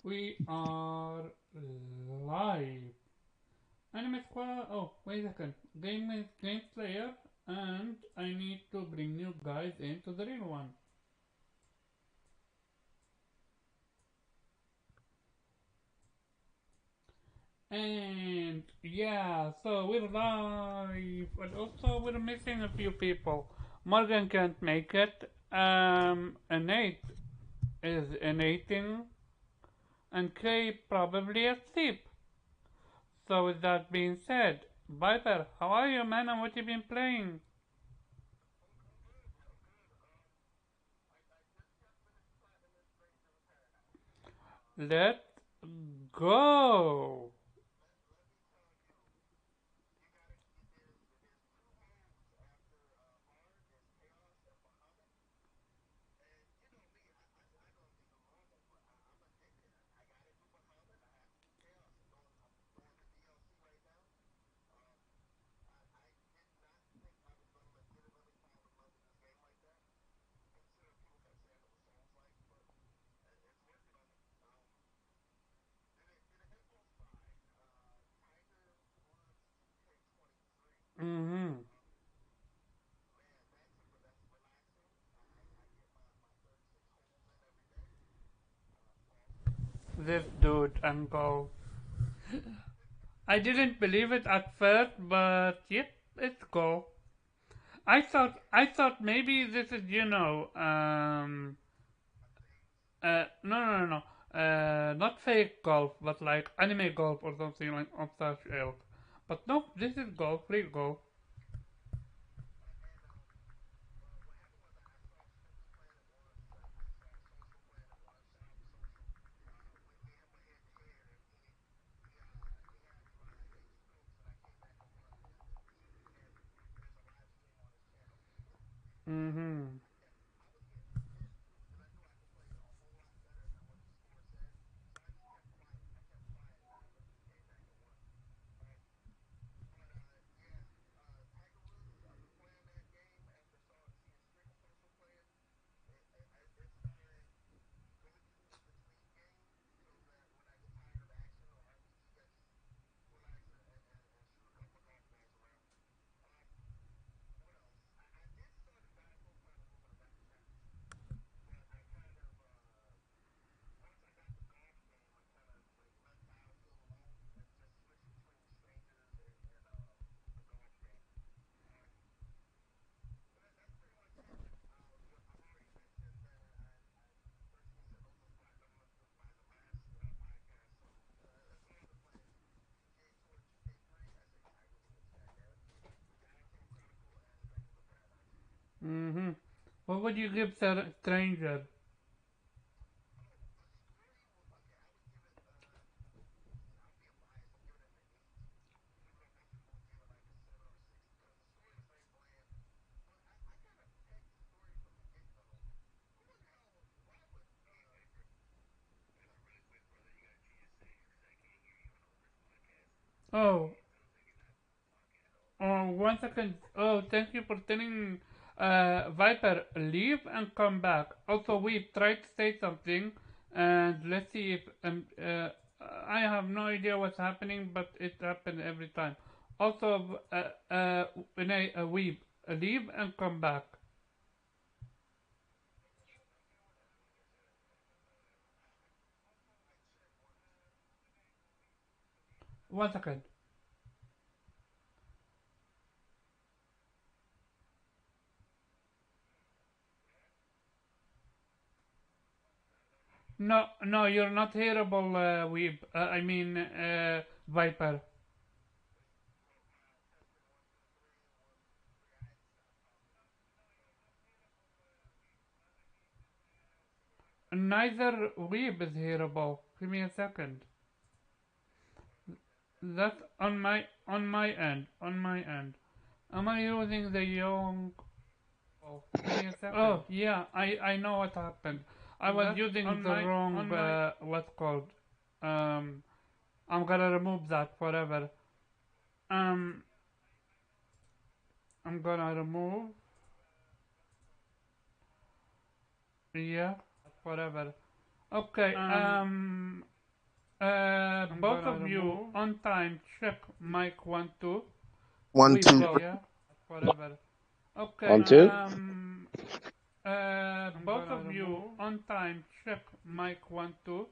We are live. Anime Squad. Oh, wait a second. Game Slayer, and I need to bring you guys into the real one. And yeah, so we're live, but also we're missing a few people. Morgan can't make it. Nate is innating, and Kay probably asleep. So with that being said, Viper, how are you, man? And what you been playing? Let's go. Mm-hmm. This dude, Uncle. I didn't believe it at first, but yep, it's go. I thought maybe this is no no no no not fake golf, but like anime golf or something like of such ilk. But no, this is golf, real golf. Mm-hmm. Mm-hmm. What would you give stranger? Oh, oh, 1 second. Oh, thank you for telling Viper, leave and come back. Also, we tried to say something, and let's see if I have no idea what's happening, but it happened every time. Also, when I we leave and come back. 1 second. No, no, you're not hearable, Weeb. I mean, Viper. Neither Weeb is hearable. Give me a second. That's on my end. On my end. Am I using the young? Oh, give me a second. Oh yeah, I know what happened. I was That's using the wrong what's called. Um, I'm gonna remove that forever. Um, I'm gonna remove. Yeah, forever. Okay. Both of you on time check mic 1 2. 1 We 2. both, yeah, whatever. Okay. 1 2. Both of you on time check mic 1 2.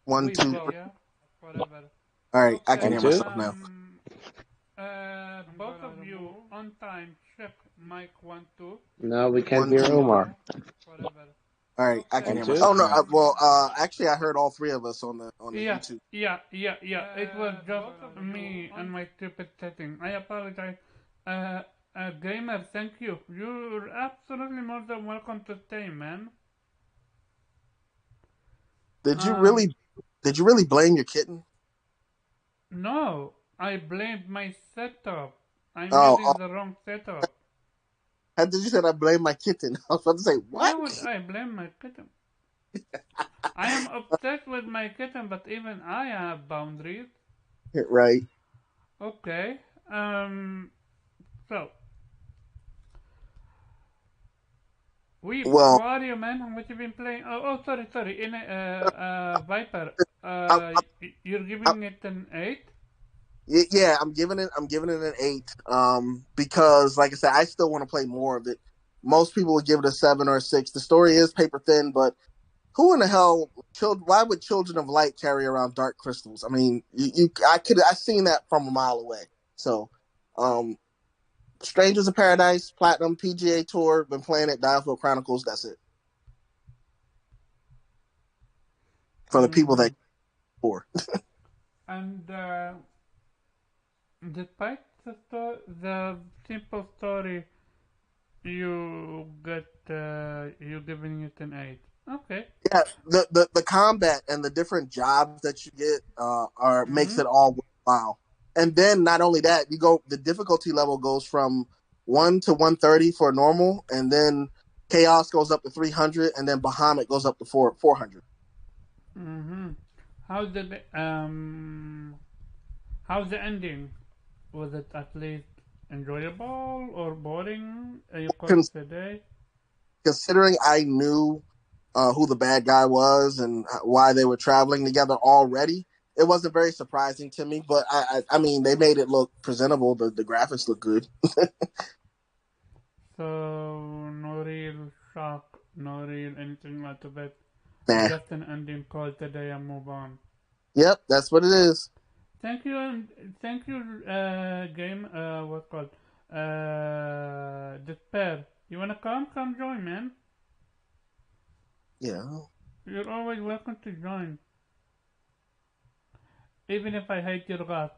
1 We 2. both, yeah, whatever. All right, I Okay. can hear 1 2. myself now. Both of you on time check mic 1 2. No, we can't 1 hear 2. Omar. Whatever. All right, I can Okay. hear 1 2. myself. Oh no, All right. well, actually, I heard all three of us on the Yeah, YouTube. yeah. It was just me and my stupid setting. I apologize. Uh, Gamer, thank you. You're absolutely more than welcome to stay, man. Did you Um, really blame your kitten? no, I blamed my setup. I'm Oh, using the wrong setup. how did you say I blame my kitten? I was about to say Why what? would I blame my kitten? I am obsessed with my kitten, but even I have boundaries. Right. Okay. So how Well, are you, man? What you been playing? Sorry. In Viper, I, you're I, giving it an 8? yeah, I'm giving it an 8. Because like I said, I still want to play more of it. Most people would give it a 7 or a 6. The story is paper thin, but who in the hell? Why would Children of Light carry around dark crystals? I mean, I seen that from a mile away. So, um, Strangers of Paradise, Platinum, PGA Tour, been playing it, Dialfield Chronicles. That's it for the people Mm-hmm. that for. And despite the simple story, you giving it an 8. Okay. Yeah, the combat and the different jobs that you get are makes Mm-hmm. it all worthwhile. And then not only that, the difficulty level goes from 1 to 130 for normal, and then chaos goes up to 300, and then Bahamut goes up to 400. Mm-hmm. How's the how's the ending? Was it at least enjoyable or boring? You call Con- it a day? Considering I knew who the bad guy was and why they were traveling together already, it wasn't very surprising to me. But I mean, they made it look presentable. The graphics look good. So no real shock, no real anything out of it. Nah. Just an ending call today and move on. Yep, that's what it is. Thank you and thank you, game. What's called? Despair. You wanna come? Come join, man. Yeah. You're always welcome to join, even if I hate your guts.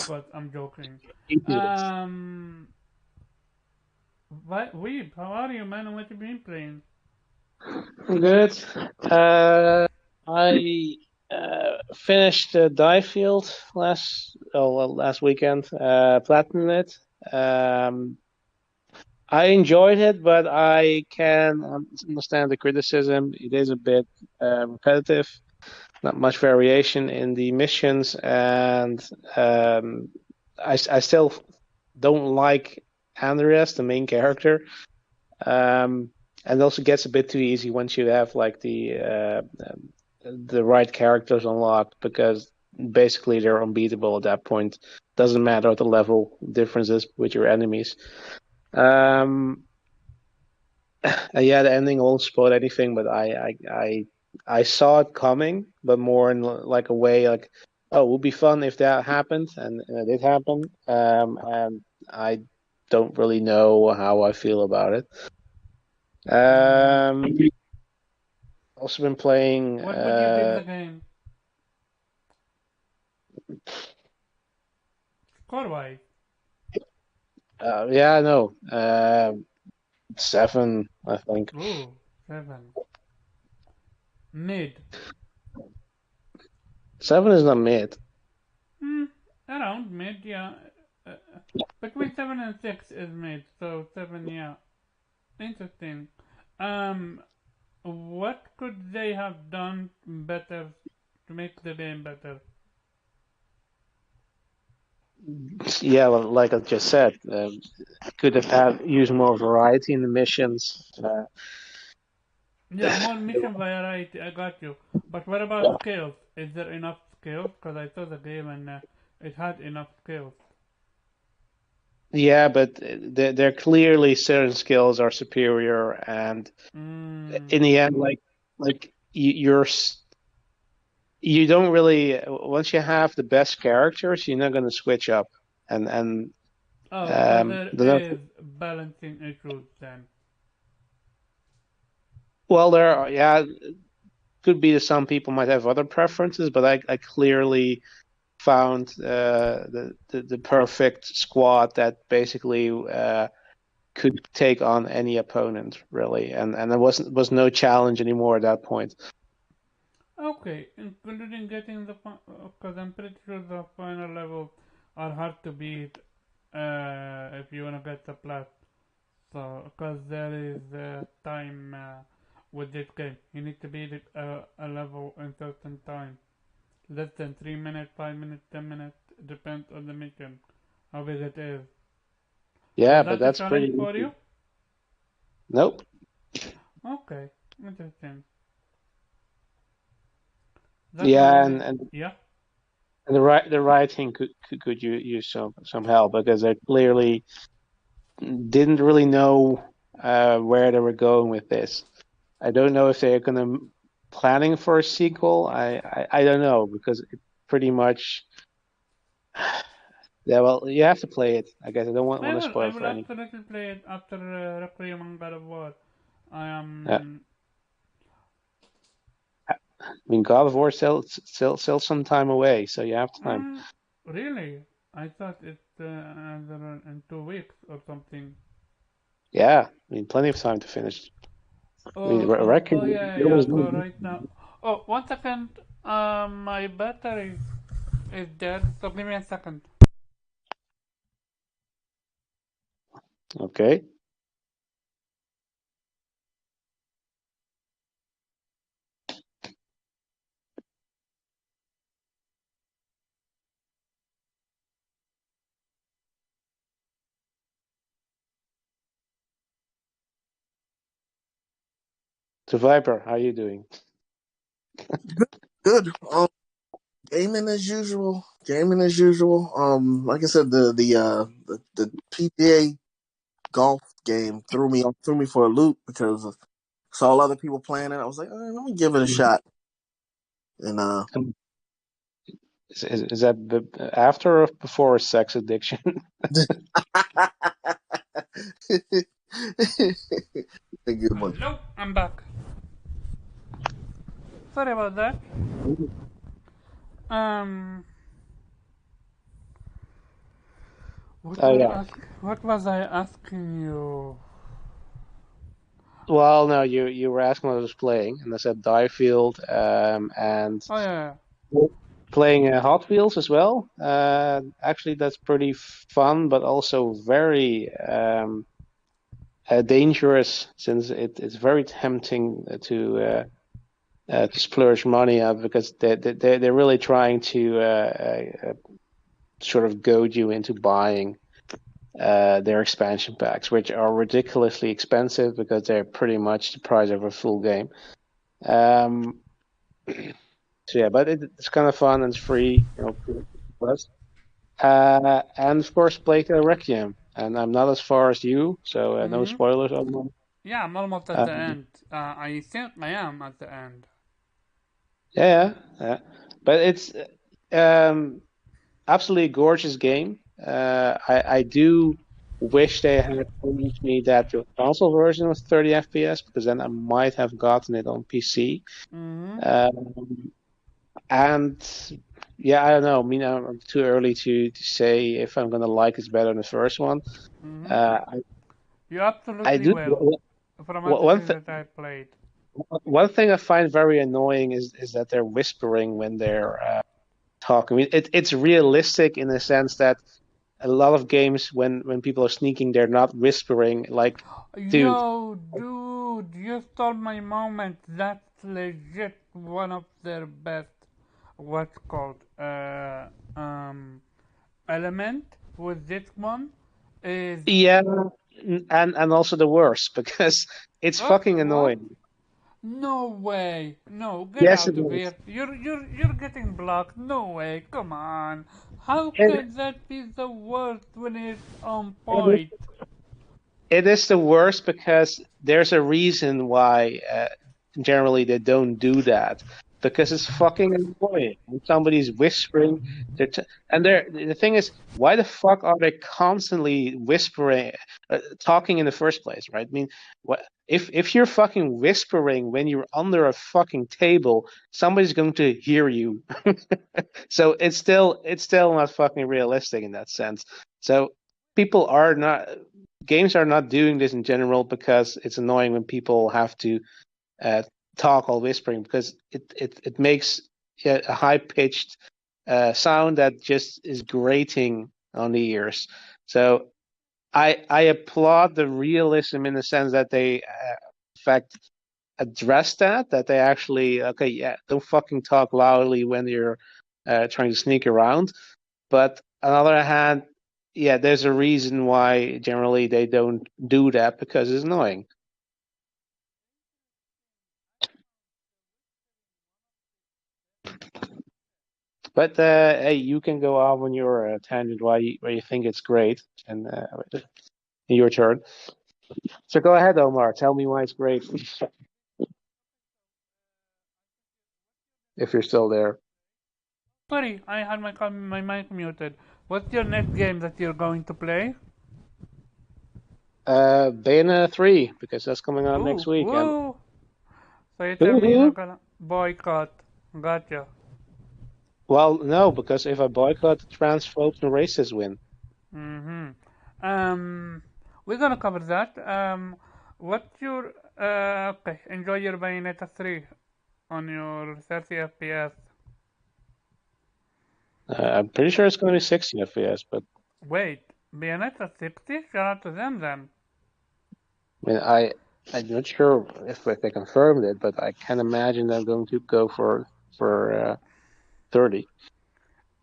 But I'm joking. Um, Weeb, how are you, man? And what you been playing? Good. I finished Diefield last weekend. Platinum it. I enjoyed it, but I can understand the criticism. It is a bit repetitive, not much variation in the missions, and I still don't like Andreas, the main character. And it also gets a bit too easy once you have like the right characters unlocked, because basically they're unbeatable at that point. Doesn't matter what the level differences with your enemies. Yeah, the ending won't spoil anything, but I saw it coming, but more in like a way like, oh, it would be fun if that happened, and it did happen. And I don't really know how I feel about it. Mm. Also been playing. What would you give the game? Score wise? Yeah, no. 7, I think. Ooh, 7. Mid. 7 is not mid. Hmm, around mid, yeah. Uh, Between 7 and 6 is mid, so 7, yeah. Interesting. Um, what could they have done better to make the game better? Yeah, like I just said, could have had used more variety in the missions. Yeah, more mission variety. I got you. But what about skills? Is there enough skills? Because I saw the game and it had enough skills. Yeah, but there clearly certain skills are superior, and Mm. in the end, like you don't really once you have the best characters, you're not going to switch up, and Oh, so there the is balancing issues then. well, there are, yeah, could be that some people might have other preferences, but I clearly found the perfect squad that basically could take on any opponent really, and there was no challenge anymore at that point. Okay, including getting the because I'm pretty sure the final levels are hard to beat if you wanna get the plat. So, because there is time with this game, you need to beat it, a level in certain time. Less than 3 minutes, 5 minutes, 10 minutes, depends on the mission, how big it is. Yeah, Was but that a that's pretty challenge for easy. you? Nope. Okay, interesting. That Yeah, normally, and yeah. the writing could use some help because they clearly didn't really know where they were going with this. I don't know if they're gonna planning for a sequel. I don't know because it pretty much yeah. Well, you have to play it. I guess I don't want to I spoil will for any. absolutely play it after Requiem and God of War. I Yeah, am, I mean, God of War still some time away, so you have time. mm, really? I thought it another in 2 weeks or something. Yeah, I mean, plenty of time to finish. I mean, Oh Reckon yeah, there yeah. was no. So right now, oh, 1 second. My battery is dead. So give me a second. Okay. So Viper, how are you doing? Good. Gaming as usual. Gaming as usual. Like I said, the PGA golf game threw me for a loop because I saw other people playing it. I was like, let me give it a shot. And Is that after or before sex addiction? a good one. Hello, I'm back. Sorry about that. Um, Oh yeah. What was I asking you? Well, no, you were asking what I was playing, and I said Diefield, and Oh yeah. playing Hot Wheels as well. Actually, that's pretty fun, but also very dangerous since it's very tempting to splurge money out because they're really trying to sort of goad you into buying their expansion packs, which are ridiculously expensive because they're pretty much the price of a full game. Um, so yeah, but it's kind of fun and it's free, plus. And of course, Plague Tale Requiem. And I'm not as far as you, so no Mhm. spoilers on one. Yeah, I'm almost at the Um, end. I think I am at the end. yeah, yeah, but it's um, absolutely gorgeous game. I do wish they had promised me that the console version was 30 FPS because then I might have gotten it on PC. Mhm. Um, and yeah, I don't know. I mean, I'm too early to say if I'm gonna like it better than the first one. Mhm. Uh, You I absolutely do. will. From One everything th that I played. one thing I find very annoying is that they're whispering when they're talking. I mean, it's realistic in the sense that a lot of games when people are sneaking, they're not whispering. Like, dude, Yo, dude, you stole my moment. That's legit one of their best. What's called element with this one is yeah, and also the worst because it's fucking what? annoying. No way. No, get Yes, it out of is. here. You're getting blocked. No way. Come on. How It, could that be the worst when it's on it, point? it is the worst because there's a reason why generally they don't do that because it's fucking annoying when somebody's whispering. And the thing is, why the fuck are they constantly whispering, talking in the first place, right? I mean, what if you're fucking whispering when you're under a fucking table, somebody's going to hear you. So it's still not fucking realistic in that sense. So people are not games are not doing this in general because it's annoying when people have to uh, talk while whispering because it makes a high pitched sound that just is grating on the ears. So I applaud the realism in the sense that they in fact address that they actually okay, yeah, don't fucking talk loudly when you're trying to sneak around. But on the other hand, yeah, there's a reason why generally they don't do that because it's annoying. But hey, you can go off on your tangent why you think it's great, and your turn. So go ahead, Omar. Tell me why it's great. If you're still there. Sorry, I had my mic muted. What's your next game that you're going to play? Bayonetta 3 because that's coming out next Ooh, week, and woo! So you tell me you're woohoo! not gonna boycott. Gotcha. Well, no, because if I boycott, the transphobes and racists win. Mm-hmm. We're gonna cover that. What's your okay? Enjoy your Bayonetta 3 on your 30 FPS. I'm pretty sure it's going to be 60 FPS, but Wait, Bayonetta 60? Shout out to them then. I mean, I'm not sure if they confirmed it, but I can imagine they're going to go for 30.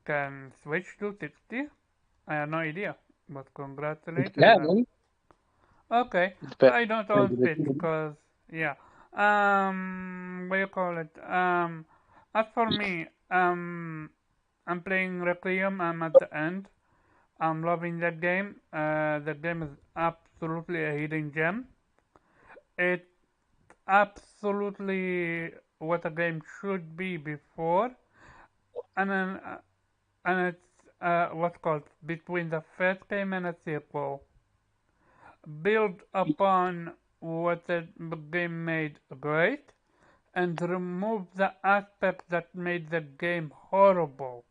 Can switch to 60? I have no idea, but It congratulations then. can. Okay, It so depends I don't on own the Switch, team. cause yeah. What do you call it? As for me, I'm playing Requiem. I'm at the end. I'm loving that game. That game is absolutely a hidden gem. It's absolutely what a game should be before, and then and it's what's called between the first game and a sequel, build upon what the game made great, and remove the aspects that made the game horrible.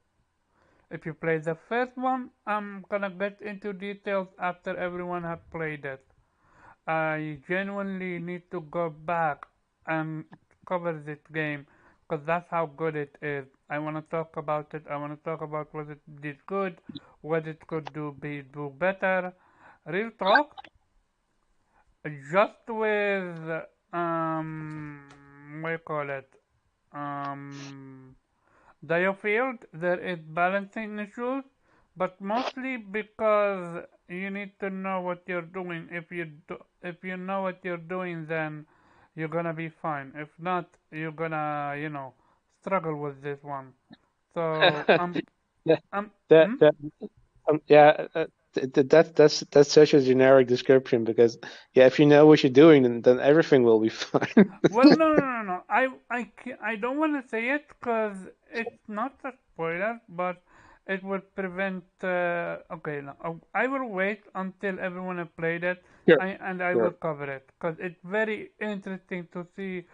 If you play the first one, I'm gonna get into details after everyone has played it. I genuinely need to go back and cover this game because that's how good it is. I want to talk about it. I want to talk about what it did good, what it could do better. Real talk, just with what do you call it? Um, Diofield, there is balancing issues, but mostly because you need to know what you're doing. If you know what you're doing, then you're gonna be fine. If not, you're gonna, struggle with this one. So Yeah, I'm, that hmm? that yeah, that's such a generic description because yeah, if you know what you're doing, then everything will be fine. Well, no. I don't want to say it because it's not a spoiler, but it would prevent. Okay, no, I will wait until everyone has played it, Sure, and I will sure. cover it because it's very interesting to see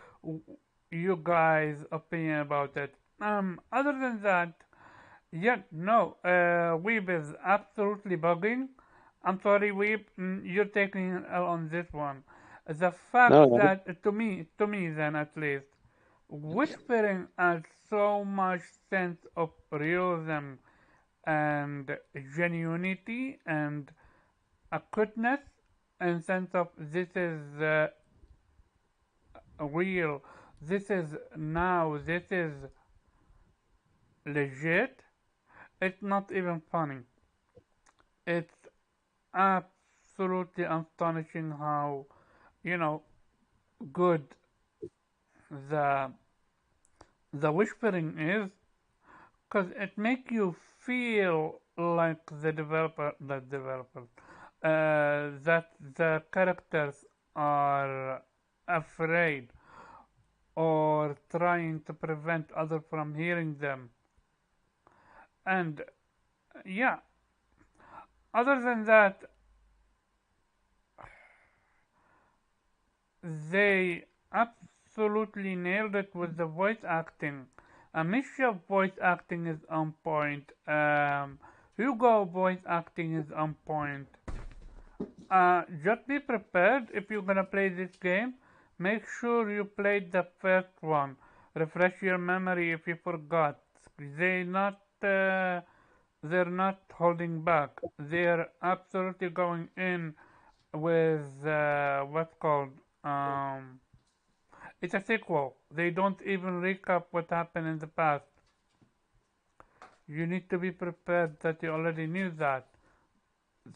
you guys' opinion about it. Other than that, yeah, no, Weeb is absolutely bugging. I'm sorry, Weeb, you're taking it on this one. The No, fact no. that, to me then at least, whispering adds so much sense of realism and genuinity and a goodness and sense of this is real, this is now, this is legit. It's not even funny. It's absolutely astonishing how, you know, good the the whispering is because it make you feel like that the characters are afraid or trying to prevent others from hearing them. And yeah, other than that, they absolutely nailed it with the voice acting. Amisha's voice acting is on point. Hugo voice acting is on point. Just be prepared if you're gonna play this game. Make sure you played the first one. Refresh your memory if you forgot. They not they're not holding back. They're absolutely going in with what's called it's a sequel. They don't even recap what happened in the past. You need to be prepared that you already knew that.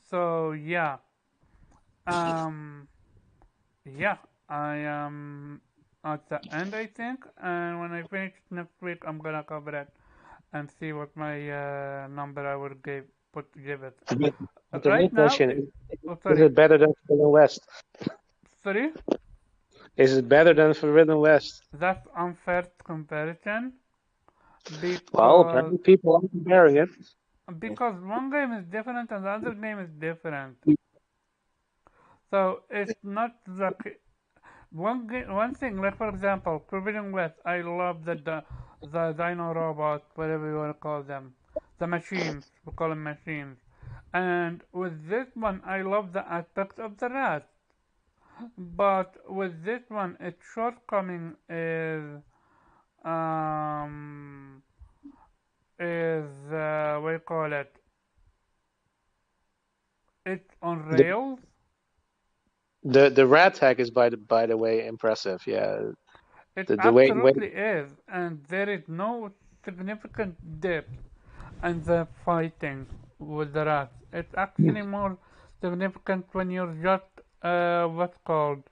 So yeah, um, yeah, I am at the end, I think, and when I finish next week, I'm gonna cover it and see what my number I would give it. But the main Right now, question oh is sorry, it better than Forbidden West? sorry, Is it better than Forbidden West? that's unfair comparison Well, because apparently people are comparing it. one game is different and the other game is different. So it's not the one thing. Like for example, Forbidden West. I love the dino robot, whatever you want to call them, the machines. We call them machines. And with this one, I love the aspect of the rat. But with this one, its shortcoming um is what do you call it? It's on The rails. the rat tag is by the way impressive. Yeah, It the way absolutely is, and there is no significant depth in the fighting with the rats. It's actually more significant when you're just what's called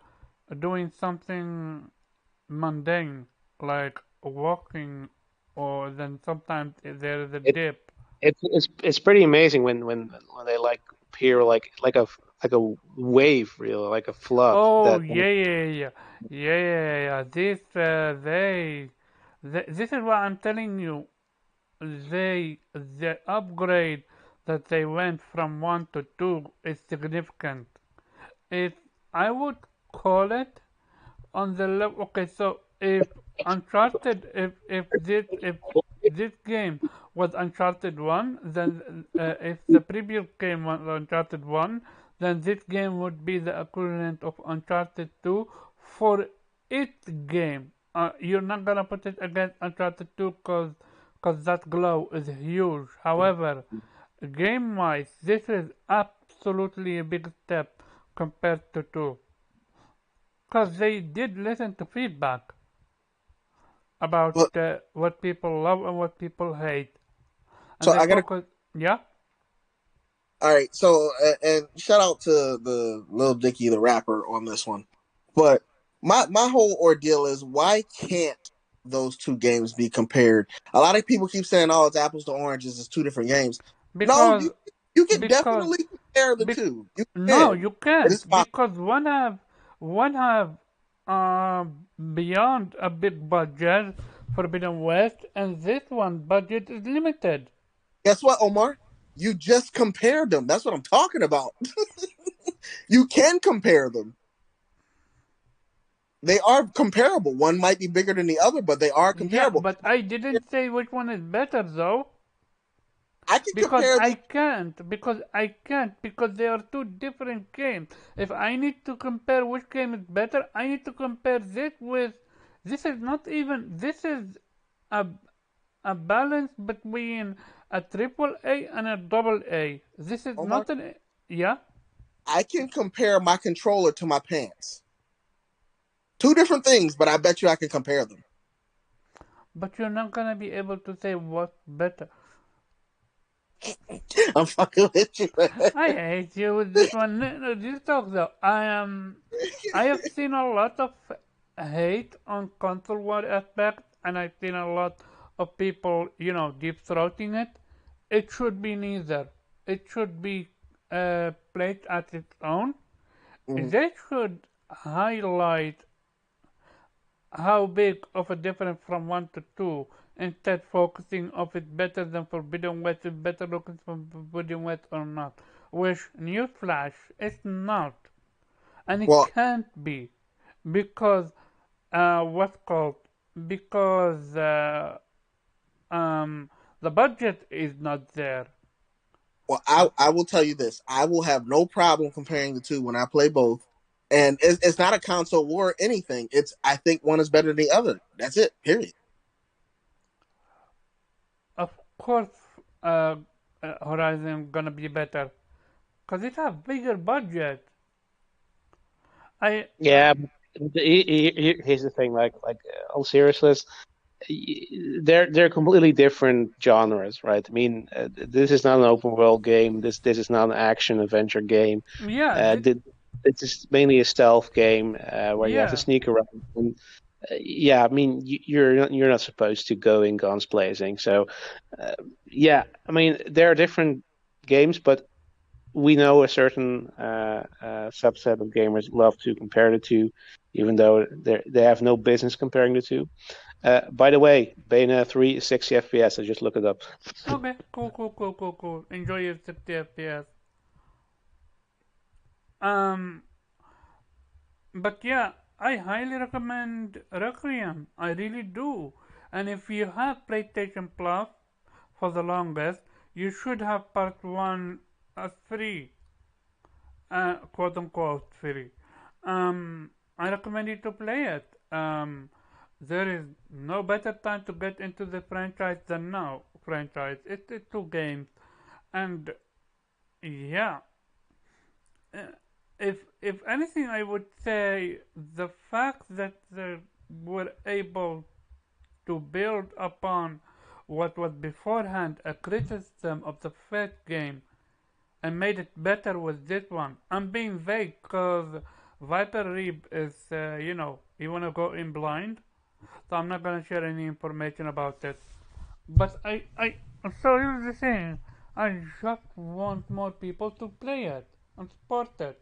doing something mundane like walking, or then sometimes there is a it dip. it's pretty amazing when they like appear like a wave, really, like a flood Oh that yeah, yeah, yeah, yeah, yeah, yeah. This is what I'm telling you. The upgrade that they went from 1 to 2 is significant. It I would call it on the level. Okay, so if Uncharted, if this game was Uncharted 1, then if the previous game was Uncharted 1, then this game would be the equivalent of Uncharted 2 for its game. You're not gonna put it against Uncharted 2 because that glow is huge. However, game wise, this is absolutely a big step compared to 2. Because they did listen to feedback about But what people love and what people hate. And so they I gotta. focus, yeah? All right. So and shout out to the Lil Dicky, the rapper, on this one. But my whole ordeal is why can't those two games be compared? A lot of people keep saying, "Oh, it's apples to oranges. It's two different games." No, Because, you can because, definitely compare the bec- two. You no, can. you can't. It's fine. Because one have, uh, beyond a big budget, Forbidden West, and this one budget is limited. Guess what, Omar? You just compared them. That's what I'm talking about. You can compare them. They are comparable. One might be bigger than the other, but they are Yeah, comparable. but I didn't say which one is better though. I can Because compare I them. can't, because I can't, because they are two different games. If I need to compare which game is better, I need to compare this with. This is not even. This is a a balance between a triple A and a double A. This is Omar, not an. Yeah, I can compare my controller to my pants. Two different things, but I bet you I can compare them. but you're not gonna be able to say what's better. I'm fucking with you, man. I hate you with this one. No, no, this talk though. I have seen a lot of hate on console war aspect, and I've seen a lot of people, deep throating it. It should be neither. It should be played at its own. Mhm. They should highlight how big of a difference from 1 to 2, instead focusing of it better than Forbidden West is better looking from Forbidden West or not. Which, newsflash, it's not. And it Well, can't be. Because, what's called, because um, the budget is not there. well, I will tell you this: I will have no problem comparing the two when I play both. And it's not a console war or anything. It's I think one is better than the other. That's it. Period. Of course, uh, Horizon gonna be better. Because it have bigger budget. I, Yeah, here's the thing. All seriousness, they're completely different genres, right? I mean, this is not an open world game. This is not an action adventure game. yeah, This is mainly a stealth game where you have to yeah. sneak around. And, yeah, I mean, you're not supposed to go in guns blazing. So, uh, yeah, I mean, there are different games, but we know a certain subset of gamers love to compare the two, even though they have no business comparing the two. By the way, Bayonetta 3 is 60 FPS. I just looked it up. Okay, cool, cool, cool, cool, cool. Enjoy your 60 FPS. Um, but yeah, I highly recommend Requiem. I really do. And if you have PlayStation Plus for the longest, you should have part 1 as free, quote unquote free. I recommend you to play it. There is no better time to get into the franchise than now. It's two games, and yeah, uh, if anything, I would say the fact that they were able to build upon what was beforehand a criticism of the first game and made it better with this one. I'm being vague because Viper Reap is, you want to go in blind, so I'm not gonna share any information about it. But so here's the thing. I just want more people to play it and support it.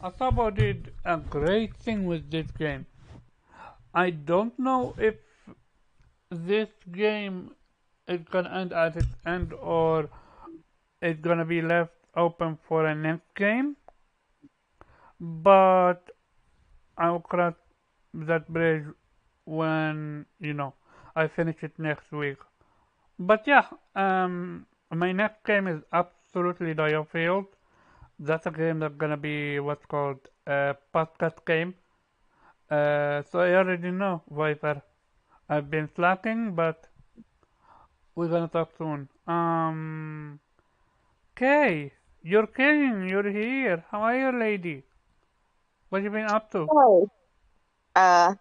Asabo did a great thing with this game. I don't know if this game is gonna end at its end or it's gonna be left open for a next game, but I'll cross that bridge when I finish it next week. But yeah, my next game is absolutely Diofield. That's a game that's gonna be what's called a podcast game. So I already know, Viper. I've been slacking, but we're gonna talk soon. Kay, you're King, you're here. How are you, lady? What you been up to? Oh. Uh,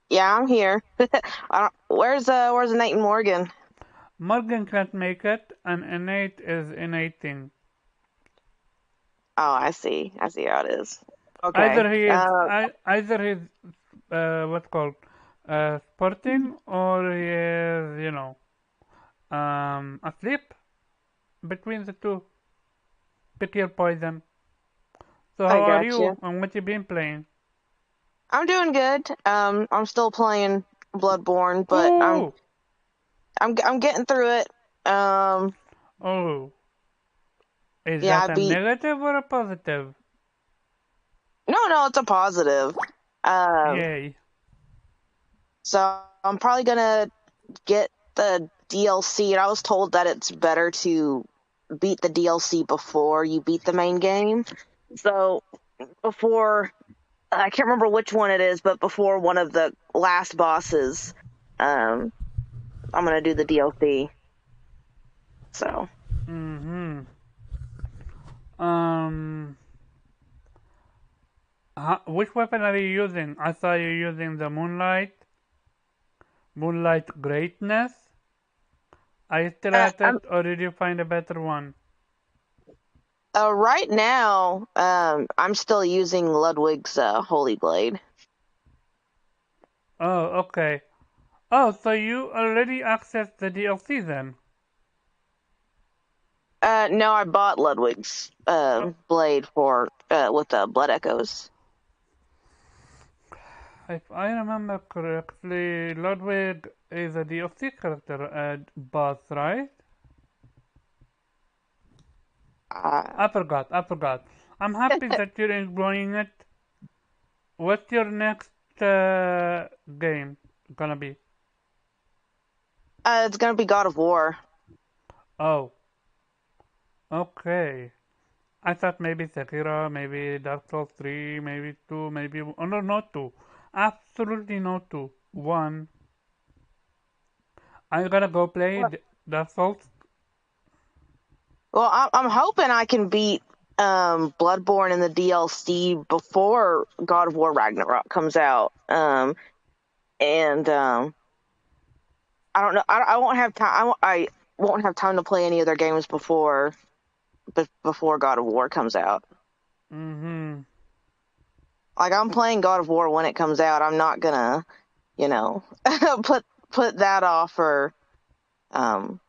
yeah, I'm here. Where's Nate and Morgan? Morgan can't make it, and Innate is innating. Oh, I see. I see how it is. Okay. Either he is, either he's, what's called, sporting, or he is, asleep. Between the two, pick your poison. So I how are got you, you. and what you been playing? I'm doing good. I'm still playing Bloodborne, but Ooh, I'm getting through it. Um, oh, is yeah, I that a beat. negative or a positive? No, it's a positive. Um, Yay. so I'm probably gonna get the DLC, and I was told that it's better to beat the DLC before you beat the main game. So before I can't remember which one it is, but before one of the last bosses, um, I'm gonna do the DLC. So Mm-hmm. Um, which weapon are you using? I saw you using the Moonlight Greatness. Are you still at I'm it, or did you find a better one? right now, I'm still using Ludwig's Holy Blade. Oh, okay. Oh, so you already accessed the DLC then? No, I bought Ludwig's blade for with the blood echoes. If I remember correctly, Ludwig is a DLC character at boss, right? Uh, I forgot. I'm happy that you're enjoying it. What's your next game gonna be? it's gonna be God of War. Oh, okay. I thought maybe Sekiro, maybe Dark Souls 3, maybe 2, maybe. Oh, no, not 2. Absolutely not 2. 1. I'm gonna go play Dark Souls. Well, I'm hoping I can beat Bloodborne in the DLC before God of War Ragnarok comes out. And I don't know. I won't have time. I won't have time to play any other games before God of War comes out. Mm-hmm. Like I'm playing God of War when it comes out. I'm not gonna, you know, put that off for um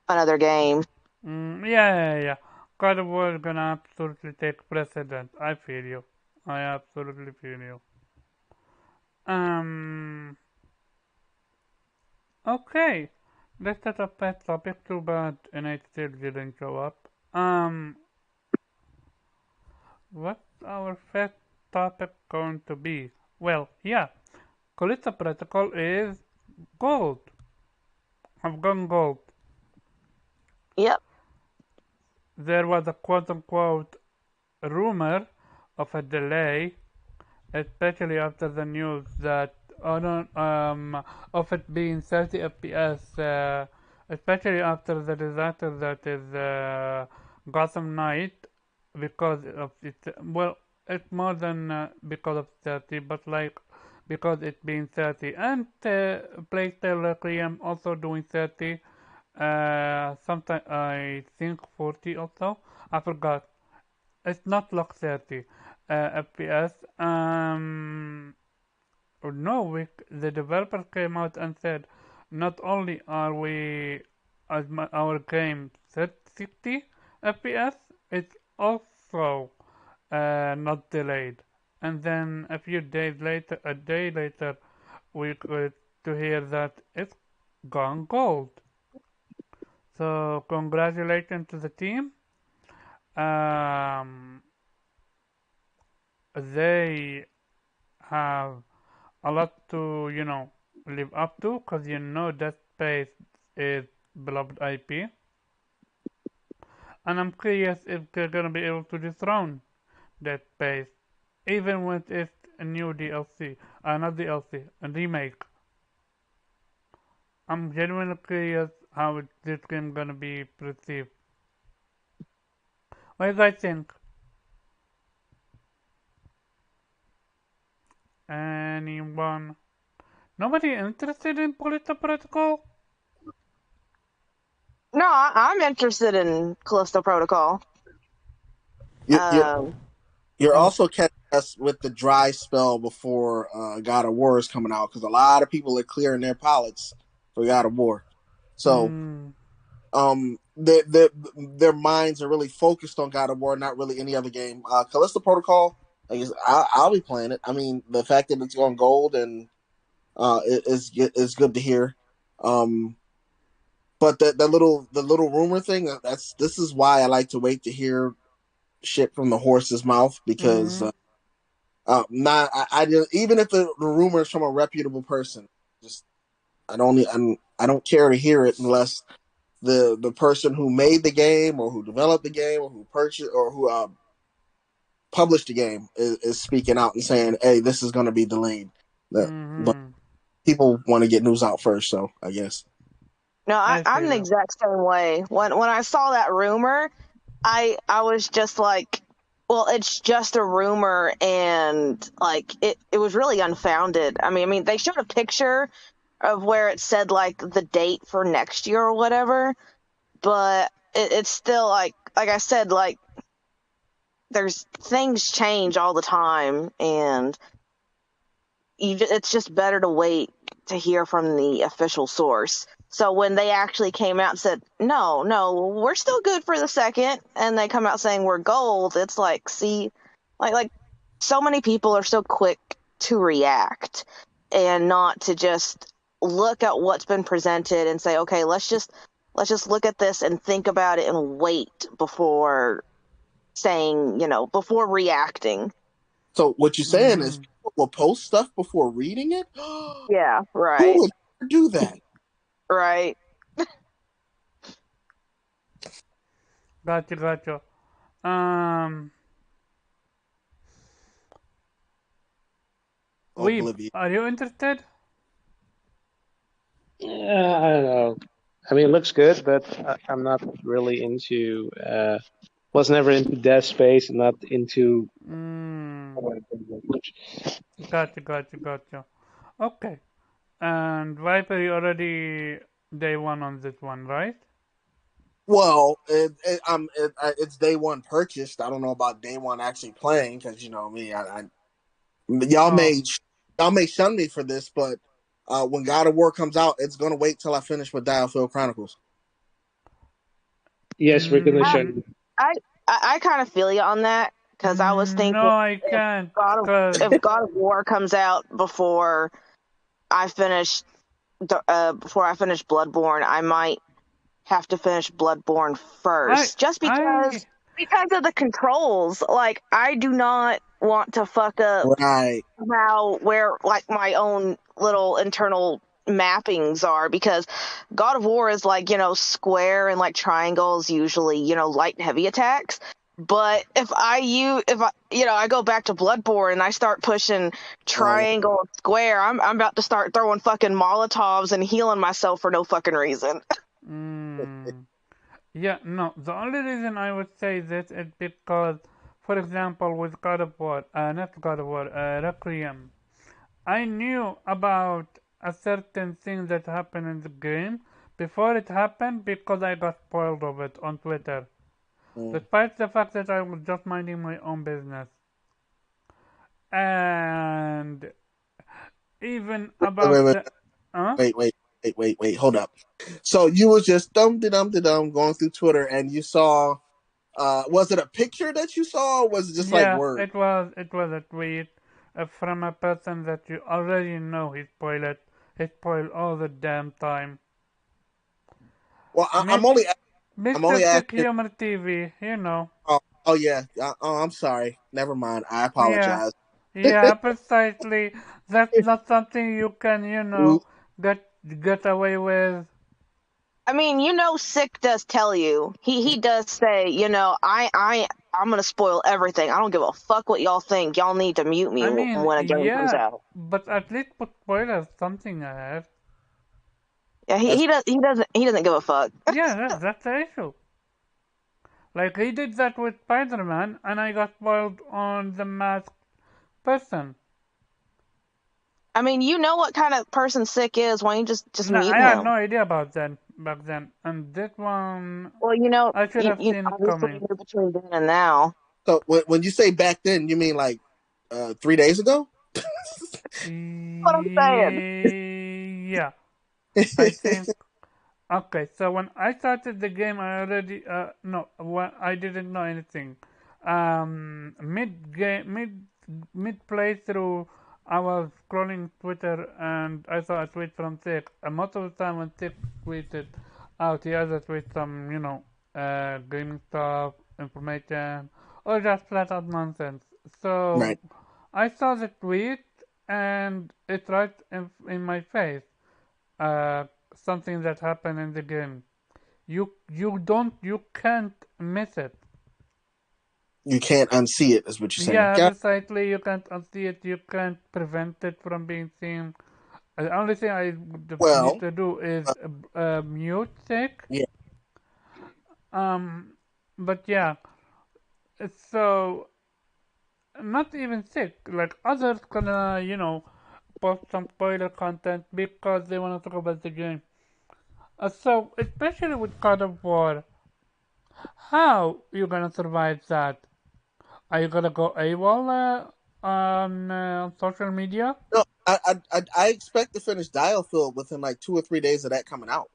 another game. Yeah. God of War is gonna absolutely take precedent. I feel you. I absolutely feel you. Um. Okay. Let's set up that topic. Too bad and still didn't show up. What's our first topic going to be? Well, yeah. Callisto Protocol is gold. Have gone gold. Yep. There was a quote unquote rumor of a delay, especially after the news that of it being 30 FPS, especially after the disaster that is Gotham Knight, because of it. Well, it's more than because of 30, but like because it being 30, and PlayStation Requiem also doing 30. Sometimes I think 40 also. I forgot. It's not like 30 FPS. No, the developer came out and said, not only are we our game 60 FPS, it's also not delayed. And then a few days later, a day later, we got to hear that it's gone gold. So congratulations to the team. Um, they have a lot to, live up to because that space is beloved IP. And I'm curious if they're gonna be able to dethrone that space, even with its a new DLC, not DLC, a remake. I'm genuinely curious how this game gonna be perceived. What do you guys think? Anyone? Nobody interested in Polita Protocol? No, I'm interested in Callisto Protocol. You, you're Um, you're Oh, also catching us with the dry spell before God of War is coming out because a lot of people are clearing their palettes for God of War. So mm, their minds are really focused on God of War, not really any other game. Callisto Protocol, I'll be playing it. I mean, the fact that it's going gold and is good to hear. Um, but the little rumor thing this is why I like to wait to hear shit from the horse's mouth because mm, not I just, even if the rumor is from a reputable person, just I don't care to hear it unless the person who made the game or who developed the game or who purchased or who published the game is speaking out and saying, "Hey, this is going to be delayed." But mm-hmm. people want to get news out first, so I guess. no, I I'm feel the you. exact same way. When I saw that rumor, I was just like, well, it's just a rumor, and like it was really unfounded. I mean, they showed a picture of where it said like the date for next year or whatever, but it's still like I said, like there's things change all the time, and it's just better to wait to hear from the official source. So when they actually came out and said, no, we're still good for the second, and they come out saying we're gold, it's like, see, like so many people are so quick to react and not to just look at what's been presented and say, okay, let's just look at this and think about it and wait before saying, before reacting. So what you're saying is people will post stuff before reading it? Yeah, right. Who would do that? Right. Gotcha. Weeb, Oblivion. are you interested? Yeah, I don't know. I mean, it looks good, but I'm not really into. Was never into Dead Space, and not into. Gotcha. Okay. And Viper, you already day one on this one, right? Well, it's day one purchased. I don't know about day one actually playing because you know me. Y'all Oh. may shun me for this, but when God of War comes out, it's gonna wait till I finish with Dialfield Chronicles. Yes, we're gonna show Mm, you. I kind of feel you on that because I was thinking no, I can't, cause if God of War comes out before I finish Bloodborne, I might have to finish Bloodborne first, just I because of the controls. Like, I do not want to fuck up Right. where like my own little internal mappings are, because God of War is like, square and like triangles usually, light and heavy attacks. But if I go back to Bloodborne and I start pushing Oh, yeah. triangle and square, I'm about to start throwing fucking Molotovs and healing myself for no fucking reason. yeah, no. The only reason I would say this is because, for example, with God of War, not God of War, Requiem, I knew about a certain thing that happened in the game before it happened because I got spoiled of it on Twitter, Mm. despite the fact that I was just minding my own business. And even Wait, wait, about wait, the, huh? wait. Hold up. So you was just dum going through Twitter, and you saw. Was it a picture that you saw, or was it just like Yeah, word? it was a tweet from a person that you already know he spoiled it. He spoiled all the damn time. Well, I'm Mr. only Sick asking. Humor TV, you know. Oh yeah. Oh, I'm sorry. Never mind. I Yeah, apologize. yeah, precisely. That's not something you can, get away with. I mean, Sick does tell you. He does say, I'm gonna spoil everything. I don't give a fuck what y'all think. Y'all need to mute me I mean, when a game comes yeah, out. but at least put spoilers something ahead. Yeah, That's he doesn't give a fuck. Yeah, that's the issue. Like he did that with Spider-Man, and I got spoiled on the masked person. I mean, you know what kind of person Sick is. Why don't you just No, I mute had no him? idea about that back then, and this one Well, I should have seen it obviously coming. you're between then and now. so. When you say back then, you mean like 3 days ago? What I'm saying. Yeah, I think. Okay, so when I started the game, I already no, when I didn't know anything. Mid game, mid playthrough, I was scrolling Twitter and I saw a tweet from Thick. And most of the time when Thick tweeted out, he either tweet some, gaming stuff, information, or just flat out nonsense. So Right. I saw the tweet and it right in my face. Uh, Something that happened in the game. You can't miss it. You can't unsee it, is what you're saying. Yeah, Yeah. precisely. You can't unsee it. You can't prevent it from being seen. The only thing I need Well. to do is mute sick. Yeah. Um, but yeah, so not even sick. Like others gonna post some spoiler content because they wanna talk about the game. So especially with God of War, how you gonna survive that? Are you gonna go AWOL on social media? No. I expect to finish Dialfield within like 2 or 3 days of that coming out.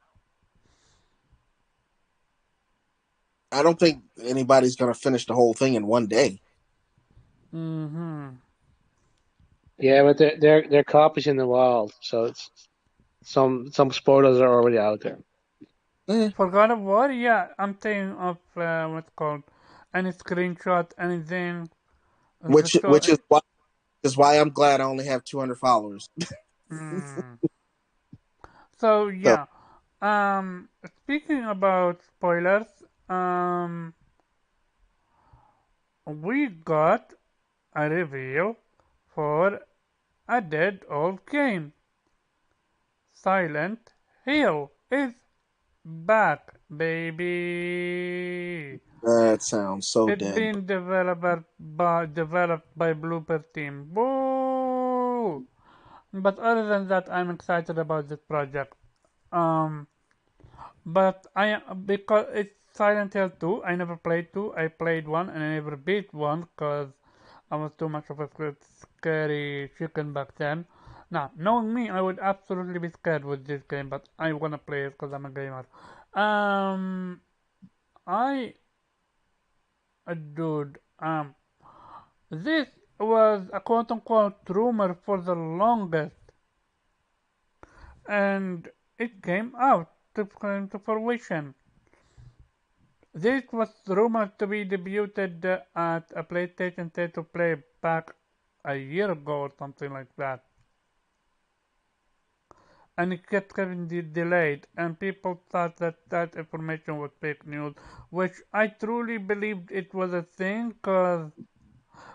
I don't think anybody's gonna finish the whole thing in one day. Mm-hmm. Yeah, but they're copies in the wild, so it's some spoilers are already out there. For God of War, yeah, I'm thinking of what's called any screenshot, anything. The Which is why I'm glad I only have 200 followers. mm. So So yeah. Speaking about spoilers, we got a reveal for a dead old game. Silent Hill is back, baby. that sounds so It's dead. been developed by Blooper Team. Boo! But other than that, I'm excited about this project. Um, but because it's Silent Hill 2. I never played 2. I played 1 and I never beat 1 because I was too much of a scary chicken back then. Now, knowing me, I would absolutely be scared with this game, but I wanna play it because I'm a gamer. Um, I, dude, this was a quote unquote rumor for the longest, and it came out to come to fruition. This was rumored to be debuted at a PlayStation State to Play back a year ago or something like that. And it kept getting delayed, and people thought that that information was fake news, which I truly believed it was a thing, cause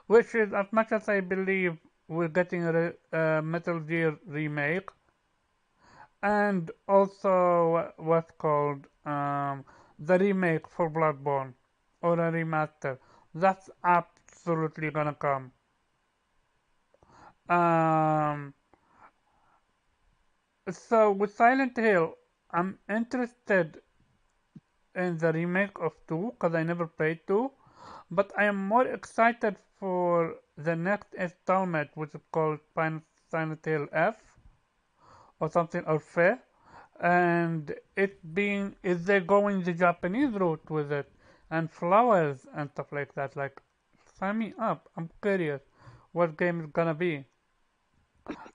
which is as much as I believe we're getting a Metal Gear remake, and also what's called the remake for Bloodborne or a remaster. That's absolutely gonna come. Um, so with Silent Hill, I'm interested in the remake of 2 because I never played 2, but I am more excited for the next installment, which is called Silent Hill F or something, or Fe, and it being, is they going the Japanese route with it and flowers and stuff like that. Like, sign me up. I'm curious what game is gonna be.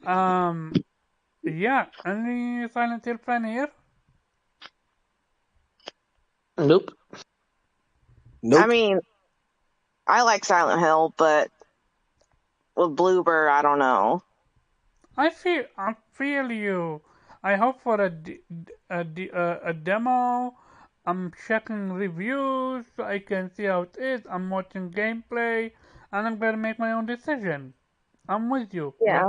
Um, yeah, any Silent Hill fan here? Nope. I nope. mean, I like Silent Hill, but with Bluebird, I don't know. I feel you. I hope for a demo. I'm checking reviews so I can see how it is. I'm watching gameplay, and I'm gonna make my own decision. I'm with you, but Yeah.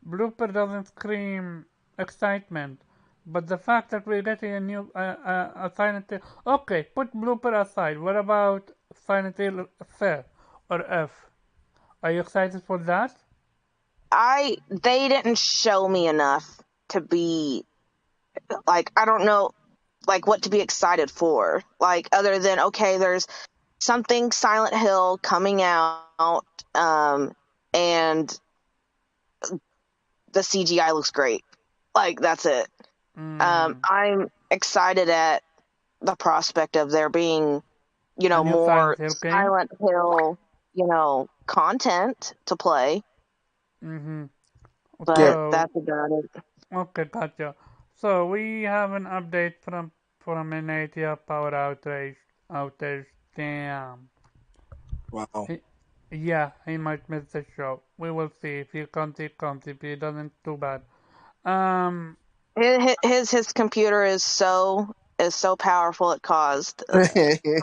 blooper doesn't scream excitement. But the fact that we're getting a new a Silent Hill. Okay, put blooper aside. What about Silent Hill F or F? Are you excited for that? They didn't show me enough to be like, I don't know like what to be excited for. Like, other than, okay, there's something Silent Hill coming out, and the CGI looks great. Like, that's it. Mm, I'm excited at the prospect of there being, a new Silent more Hill game? Silent Hill, content to play, Mm-hmm. Yeah. but So, that's about it. okay, gotcha. So we have an update from an ATL power outage. Damn. Wow. He, yeah, he might miss the show. We will see. If he comes, he comes. If he doesn't, too bad. Um, His computer is so powerful it caused a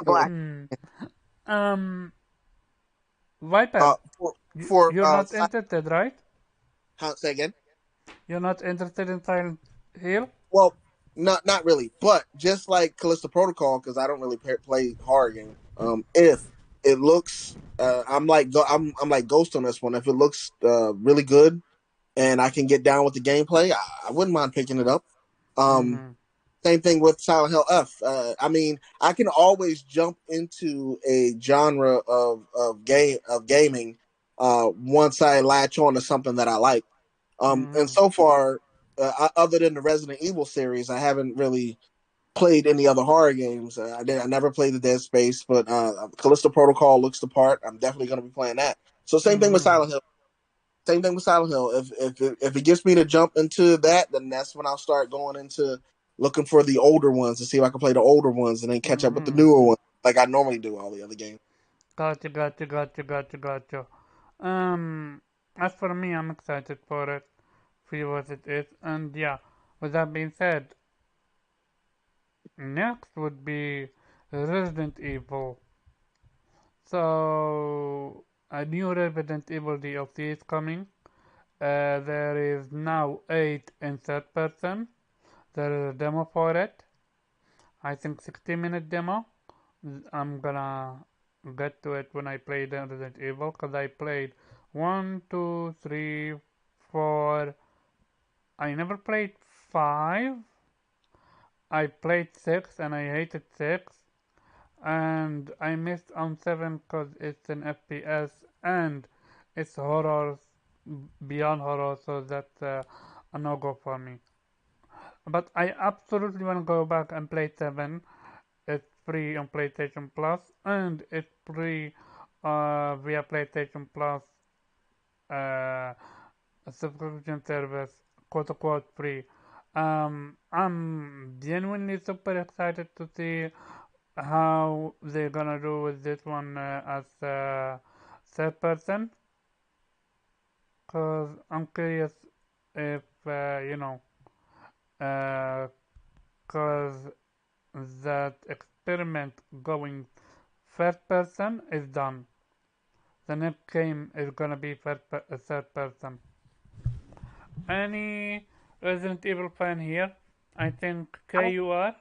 black. hmm. Um, Viper, uh, for you're not interested, right? say again. You're not interested in Silent Hill? Well, not really, but just like Callisto Protocol, because I don't really play horror game. If it looks, I'm like Ghost on this one. If it looks really good and I can get down with the gameplay, I wouldn't mind picking it up. Um, Mm-hmm. Same thing with Silent Hill F. I mean, I can always jump into a genre of gaming once I latch on to something that I like. And so far, other than the Resident Evil series, I haven't really played any other horror games. I never played the Dead Space, but Callisto Protocol looks the part. I'm definitely going to be playing that. So same thing with Silent Hill. Same thing with Silent Hill. If it gets me to jump into that, then that's when I'll start going into looking for the older ones to see if I can play the older ones and then catch up with the newer ones, like I normally do all the other games. Gotcha. As for me, I'm excited for it. See what it is. And yeah, with that being said, next would be Resident Evil. So, a new Resident Evil DLC is coming. There is now 8 in third person. There is a demo for it. I think 60-minute demo. I'm gonna get to it when I play the Resident Evil because I played 1, 2, 3, 4. I never played 5. I played 6 and I hated 6. And I missed on 7 because it's an FPS and it's horror beyond horror, so that's a no-go for me. But I absolutely want to go back and play 7. It's free on PlayStation Plus and it's free via PlayStation Plus uh, subscription service, quote unquote free. I'm genuinely super excited to see how they're gonna do with this one as third person, cause I'm curious if cause that experiment going first person is done. The next game is gonna be third person. Any Resident Evil fan here? I think Kay, you are.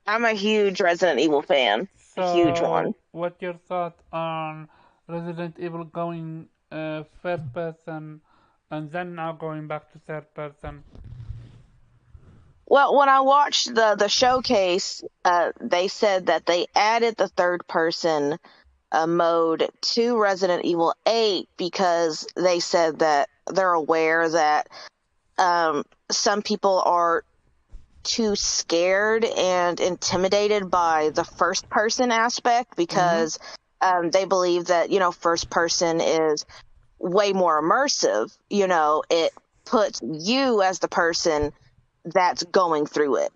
I'm a huge Resident Evil fan. A huge one. So, what's your thought on Resident Evil going first person and then now going back to third person? Well, when I watched the showcase, they said that they added the third person mode to Resident Evil 8 because they said that they're aware that some people are too scared and intimidated by the first person aspect because they believe that, first person is way more immersive. It puts you as the person that's going through it.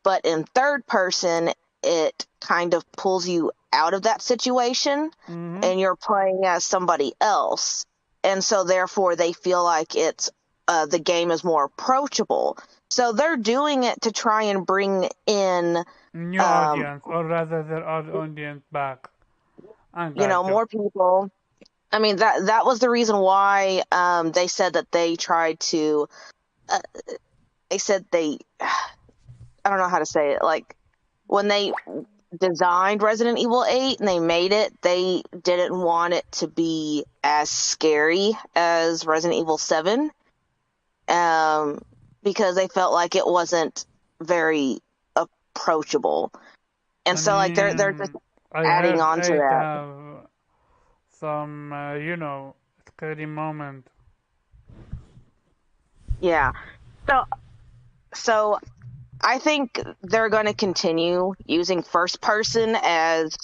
But in third person, it kind of pulls you out of that situation and you're playing as somebody else. And so therefore they feel like it's the game is more approachable. So they're doing it to try and bring in New audience, or rather their old audience back. I gotcha. more people. I mean that was the reason why they said that they tried to they said they I don't know how to say it, like when they designed Resident Evil 8 and they made it, they didn't want it to be as scary as Resident Evil 7 because they felt like it wasn't very approachable. And I so like they're mean, just I adding heard on to 8 that. have some, scary moment. Yeah. So I think they're going to continue using first person as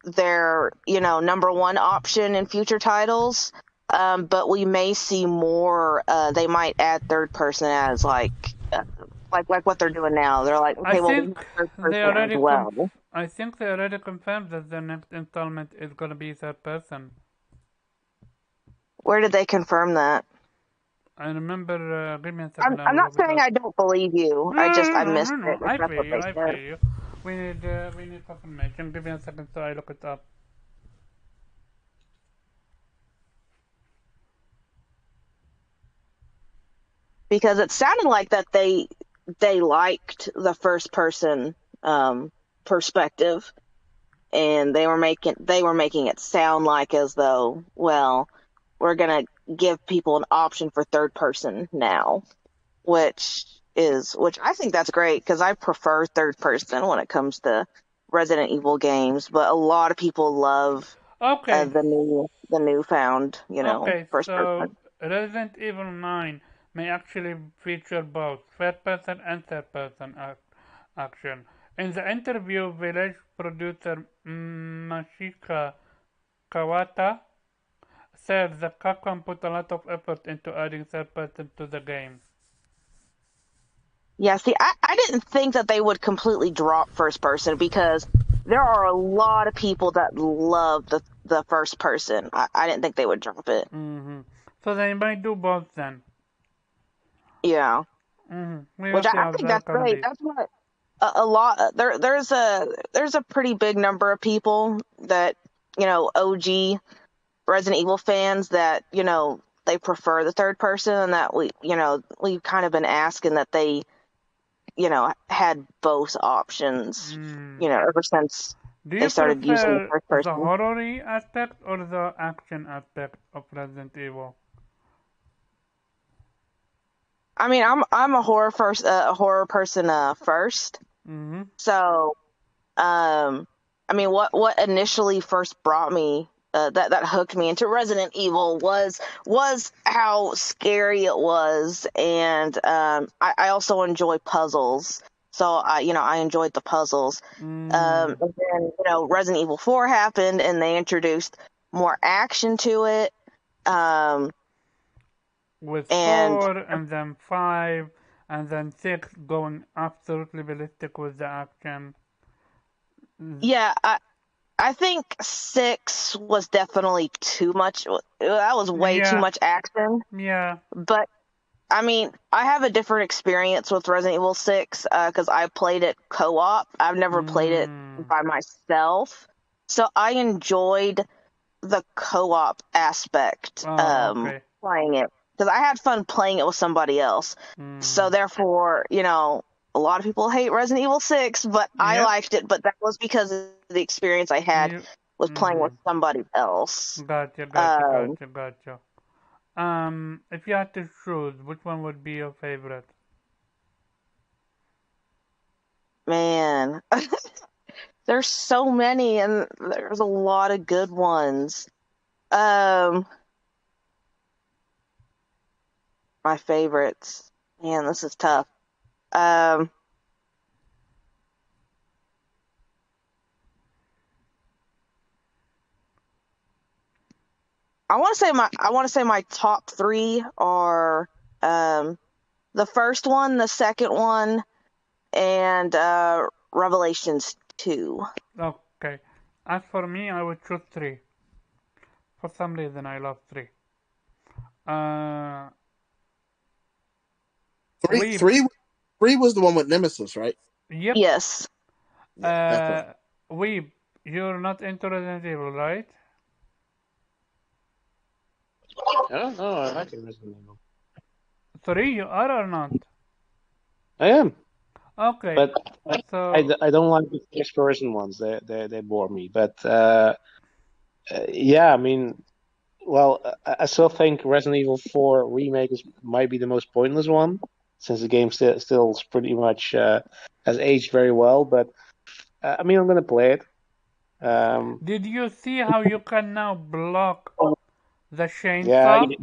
their, number one option in future titles. But we may see more. They might add third person as like what they're doing now. They're like, I okay, well, we think have third they person as already well. I think they already confirmed that the next installment is gonna be third person. Where did they confirm that? I remember. Give me a second. I I'm will not look it saying up. I don't believe you. I missed it. If I that's feel what you. they I said. feel you. We need confirmation. Give me a second so I look it up. Because it sounded like that they liked the first person perspective, and they were making it sound like as though, well, we're gonna give people an option for third person now, which I think that's great because I prefer third person when it comes to Resident Evil games, but a lot of people love Okay. the newfound, Okay. first So person. Resident Evil 9 may actually feature both first-person and third-person action. In the interview, Village producer Mashika Kawata said that Capcom put a lot of effort into adding third-person to the game. Yeah, see, I didn't think that they would completely drop first person because there are a lot of people that love the first person. I didn't think they would drop it. So they might do both then. Yeah, We which will see I how think that that's can great. be. That's what a lot there's a pretty big number of people that OG Resident Evil fans that they prefer the third person, and that we've kind of been asking that they had both options, ever since Do they you started using the prefer first the person. horror aspect or the action aspect of Resident Evil? I mean, I'm a horror person first. Mm-hmm. So, I mean, what initially first brought me that hooked me into Resident Evil was how scary it was, and I also enjoy puzzles. So I enjoyed the puzzles. And then Resident Evil 4 happened, and they introduced more action to it. Um, With and 4 and then 5 and then 6 going absolutely ballistic with the action. yeah, I think 6 was definitely too much. That was way too Yeah, much action. yeah. But I mean, I have a different experience with Resident Evil 6 because I played it co-op. I've never played it by myself. So I enjoyed the co-op aspect Oh, okay. playing it because I had fun playing it with somebody else. So therefore, a lot of people hate Resident Evil 6, but I Yep. liked it. But that was because of the experience I had You. with playing with somebody else. Gotcha, gotcha, Um, gotcha, gotcha. If you had to choose, which one would be your favorite? Man, there's so many, and there's a lot of good ones. Um, my favorites. Man, this is tough. Um, I want to say my top three are the first one, the second one, and Revelations 2. Okay. As for me, I would choose 3. For some reason, I love 3. Uh, Three, we. three, three was the one with Nemesis, right? Yep. Yes. Yeah, definitely. We. You're not into Resident Evil, right? I don't know. I like it Resident Evil. 3, you are or not? I am, Okay. but So, I don't like the first person ones. They bore me. But yeah, I mean, well, I still think Resident Evil 4 remake might be the most pointless one, since the game still pretty much has aged very well. But I mean, I'm gonna play it. did you see how you can now block the Yeah, chainsaw?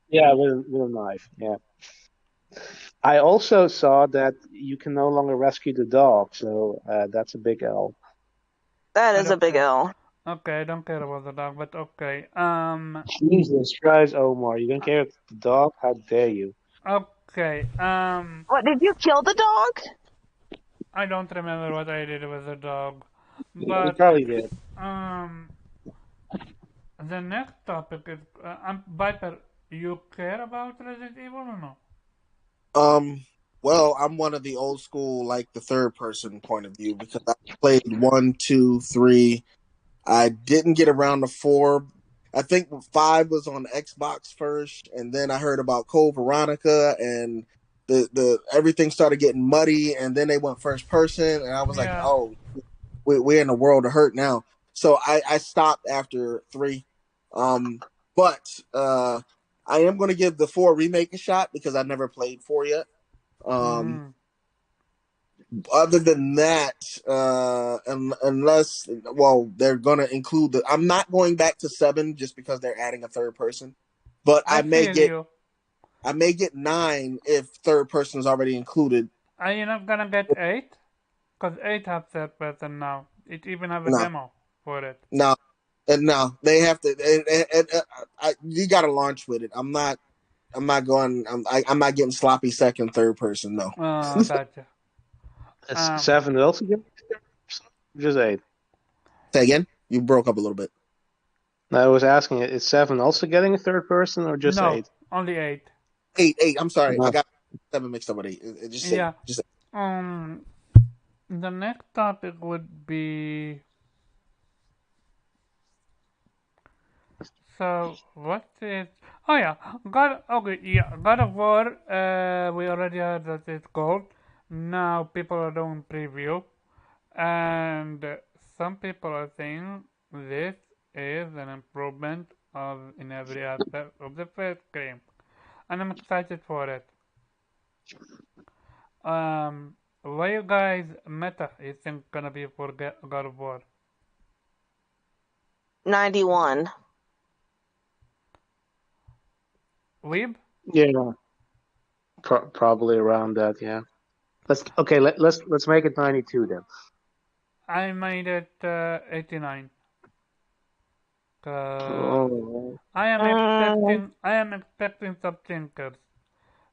yeah, with a knife. Yeah. I also saw that you can no longer rescue the dog, so that's a big L. That I is a don't big care. L. Okay, I don't care about the dog, but okay. Jesus Christ, Omar, you don't care about the dog? How dare you? Okay. What, did you kill the dog? I don't remember what I did with the dog, You but probably did. um, the next topic is Viper. You care about Resident Evil or no? Um, well, I'm one of the old school, like the third person point of view because I played one, two, three. I didn't get around to four. I think five was on Xbox first, and then I heard about Code Veronica, and the everything started getting muddy, and then they went first person, and I was like, Yeah. oh, we're in a world of hurt now. So I stopped after three. Um, but I am going to give the four remake a shot because I never played four yet. Um, Mm-hmm. other than that, unless well, they're going to include the. I'm not going back to seven just because they're adding a third person. but I feel you. I may get 9 if third person is already included. Are you not gonna get 8? Cause 8 have third person now. It even have a No, demo for it. no, and no, they have to. You got to launch with it. I'm not going. I'm not getting sloppy second, third person. No. Oh, gotcha. It's Um, 7 altogether, just 8. Say again. You broke up a little bit. I was asking, is 7 also getting a third person or just no, 8? only 8. 8, 8. I'm sorry. I No. got 7 mixed up with 8. Just 8. Yeah. Just 8. Um, the next topic would be. So what is? Oh yeah, God. Okay, yeah, God of War. We already heard that it's gold. Now people are doing preview, and some people are saying this is an improvement of in every aspect of the first game, and I'm excited for it. What you guys meta you think gonna be for God of War? 91. Weeb? Yeah, probably around that. Yeah. Let's make it 92 then. I made it 89. Cause Oh, Mm, I am expecting some thinkers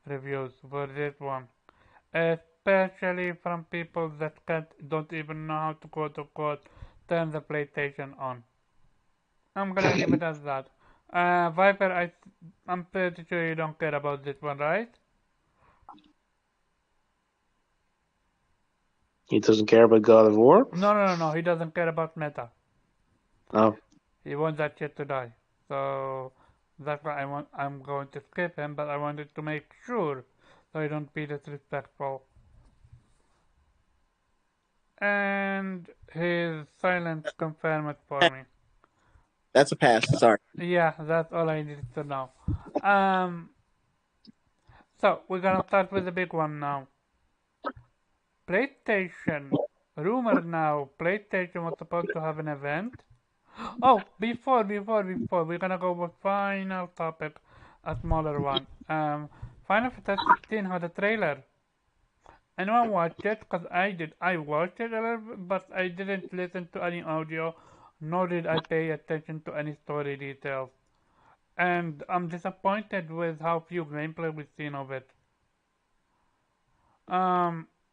reviews for this one, especially from people that don't even know how to quote unquote turn the PlayStation on. I'm gonna leave it as that. Viper, I'm pretty sure you don't care about this one, right? he doesn't care about God of War. No. He doesn't care about meta. Oh, He wants that shit to die. So that's why I'm going to skip him, but I wanted to make sure so I don't be disrespectful. And his silence confirmed it for me. That's a pass. Sorry. Yeah, that's all I needed to know. Um, so we're gonna start with the big one now. PlayStation. Rumor now. PlayStation was supposed to have an event. Oh, we're gonna go with final topic, a smaller one. Final Fantasy 16 had a trailer. Anyone watched it? Cause I did. I watched it a little bit, but I didn't listen to any audio, nor did I pay attention to any story details. And I'm disappointed with how few gameplay we've seen of it.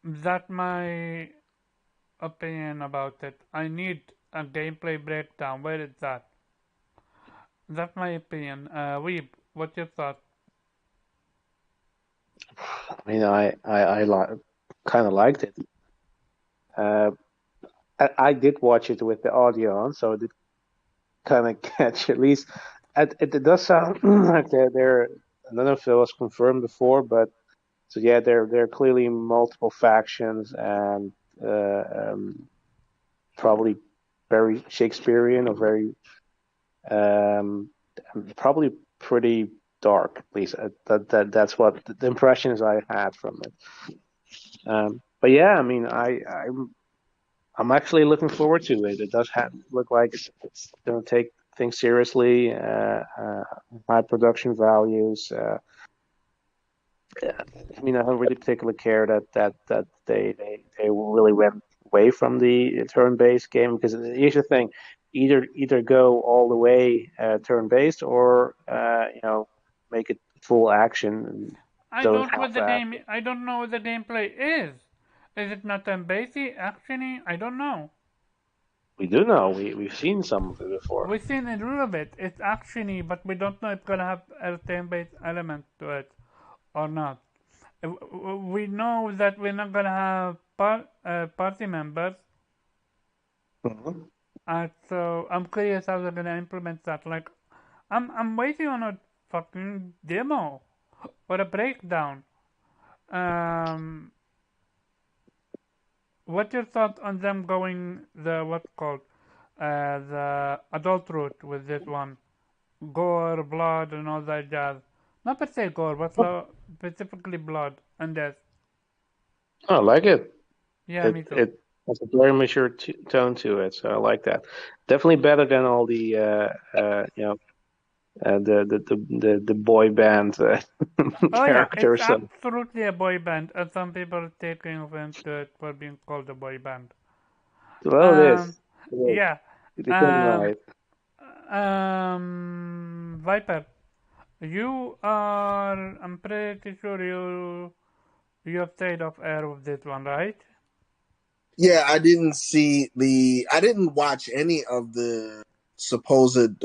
That's my opinion about it. I need a gameplay breakdown. Where is that? That's my opinion. Weeb, what's your thought? I mean, I kind of liked it. Uh, I did watch it with the audio on, so it did kind of catch at least. It does sound like there. I don't know if it was confirmed before, but so yeah, there are clearly multiple factions and probably very Shakespearean or very um, probably pretty dark. At least that's what the impressions I had from it. But yeah, I mean, I'm actually looking forward to it. It does look like it's going to take things seriously. High production values. I mean, I don't really particularly care that they really went away from the turn-based game because here's the thing: either go all the way turn-based or make it full action and don't half-ass it. I don't know what the gameplay is. Is it not basic, actiony? I don't know. We do know we've seen some of it before. We've seen it a little bit. It's actiony, but we don't know if it's gonna have a turn-based element to it or not. We know that we're not gonna have party members, Mhm. so I'm curious how they're gonna implement that. Like, I'm waiting on a fucking demo or a breakdown. Um, what's your thought on them going the what's called the adult route with this one? Gore, blood, and all that jazz. Not per se gore, but specifically blood and death. I like it. Yeah, me too. It has a very mature tone to it, so I like that. Definitely better than all the the boy band Oh yeah, character. it's So absolutely a boy band, and some people are taking offense to it for being called a boy band. well, it Um, is. It is. yeah. They can Um, lie. Viper, you are. I'm pretty sure you have stayed off air with this one, right? Yeah, I didn't watch any of the supposed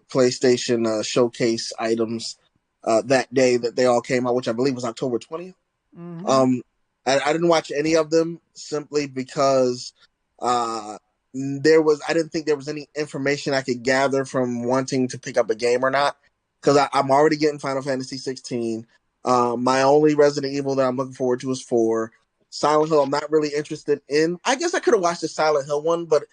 PlayStation showcase items that day that they all came out, which I believe was October 20th. Mm-hmm. Um, I didn't watch any of them simply because uh, I didn't think there was any information I could gather from wanting to pick up a game or not. Because I'm already getting Final Fantasy 16. My only Resident Evil that I'm looking forward to is 4. Silent Hill, I'm not really interested in. I guess I could have watched the Silent Hill one, but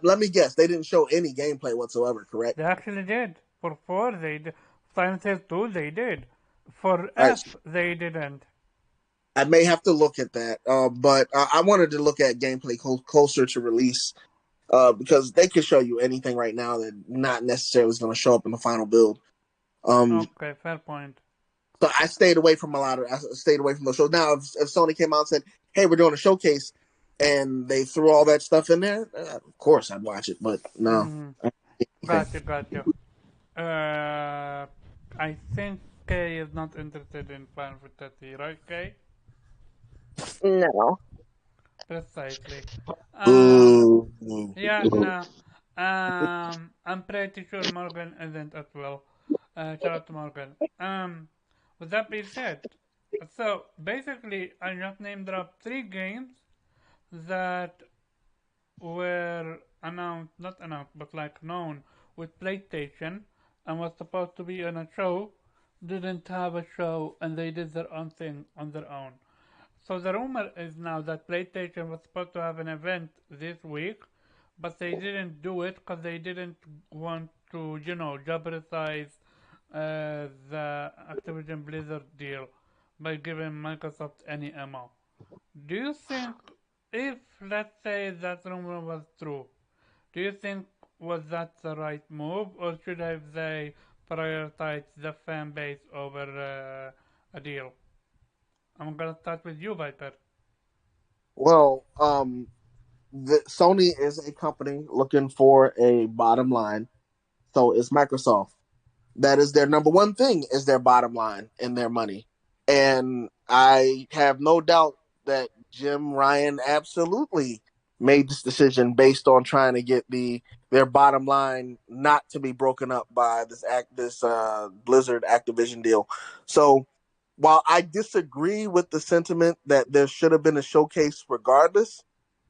let me guess, they didn't show any gameplay whatsoever, correct? They actually did. For 4, they did. Silent Hill 2, they did. For All right, F, they didn't. I may have to look at that, but I wanted to look at gameplay closer to release because they could show you anything right now that not necessarily is going to show up in the final build. Um, Okay, fair point. so I stayed away from those shows. Now, if Sony came out and said, "Hey, we're doing a showcase," and they threw all that stuff in there, of course I'd watch it. But no, Mm-hmm. okay. Gotcha. I think Kay is not interested in Final Fantasy, right, Kay? No. Precisely. Ooh. Yeah, no. I'm pretty sure Morgan isn't as well. Shout out to Morgan. With that being said, so basically, I just name dropped 3 games that were announced, not announced, but like known with PlayStation and was supposed to be on a show, didn't have a show, and they did their own thing on their own. So the rumor is now that PlayStation was supposed to have an event this week, but they didn't do it because they didn't want to, jeopardize the Activision Blizzard deal by giving Microsoft any ammo. Do you think, if let's say that rumor was true, do you think was that the right move, or should have they prioritized the fan base over a deal? I'm gonna start with you, Viper. Well, Sony is a company looking for a bottom line. So is Microsoft. That is their number one thing is their bottom line and their money. And I have no doubt that Jim Ryan absolutely made this decision based on trying to get their bottom line not to be broken up by this Blizzard Activision deal. So while I disagree with the sentiment that there should have been a showcase regardless,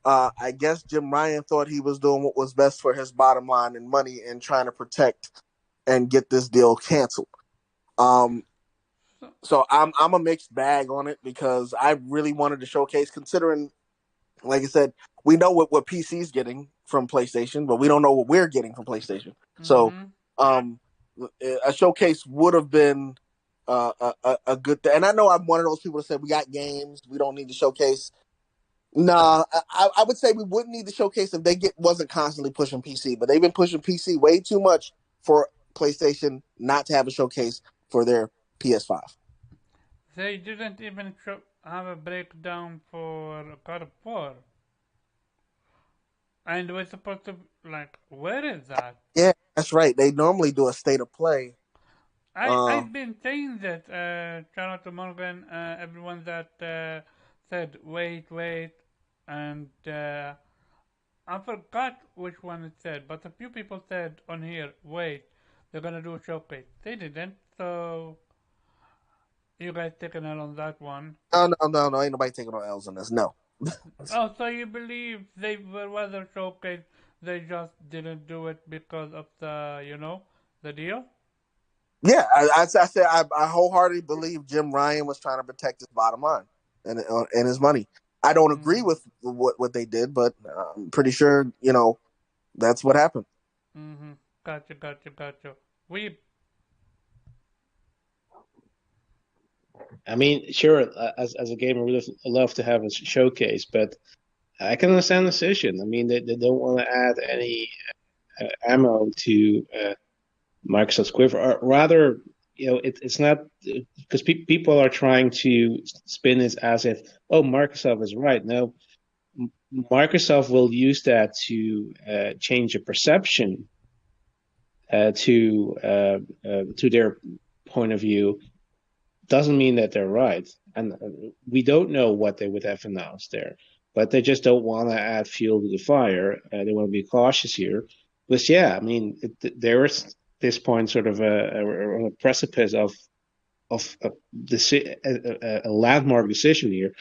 I guess Jim Ryan thought he was doing what was best for his bottom line and money and trying to protect and get this deal canceled. Um, So, so I'm a mixed bag on it because I really wanted to showcase, considering, like I said, we know what PC's getting from PlayStation, but we don't know what we're getting from PlayStation. So mm-hmm. um, a showcase would have been a good thing. And I know I'm one of those people that said we got games, we don't need to showcase. Nah, I would say we wouldn't need the showcase if wasn't constantly pushing PC, but they've been pushing PC way too much for PlayStation not to have a showcase for their PS5. They didn't even have a breakdown for God of War, and we're supposed to like, where is that? Yeah, that's right. They normally do a state of play. Uh, I've been saying that. Shout out to Morgan, everyone that said wait, and I forgot which one it said, but a few people said on here, wait, they're gonna do a showcase. They didn't, so you guys taking it on that one. no, ain't nobody taking no L's on this. No. Oh, so you believe they were rather showcase, they just didn't do it because of the deal? Yeah, I said I wholeheartedly believe Jim Ryan was trying to protect his bottom line and his money. I don't agree Mm-hmm. with what they did, but I'm pretty sure that's what happened. Mm-hmm. Gotcha. We. I mean, sure, as a gamer, we love to have a showcase, but I can understand the decision. I mean, they don't want to add any ammo to Microsoft's quiver, or rather, it's not because people are trying to spin this as if, oh, Microsoft is right. No, Microsoft will use that to change a perception to their point of view. Doesn't mean that they're right, and we don't know what they would have announced there, but they just don't want to add fuel to the fire. They want to be cautious here, because yeah, I mean, there is this point sort of a precipice of a landmark decision here.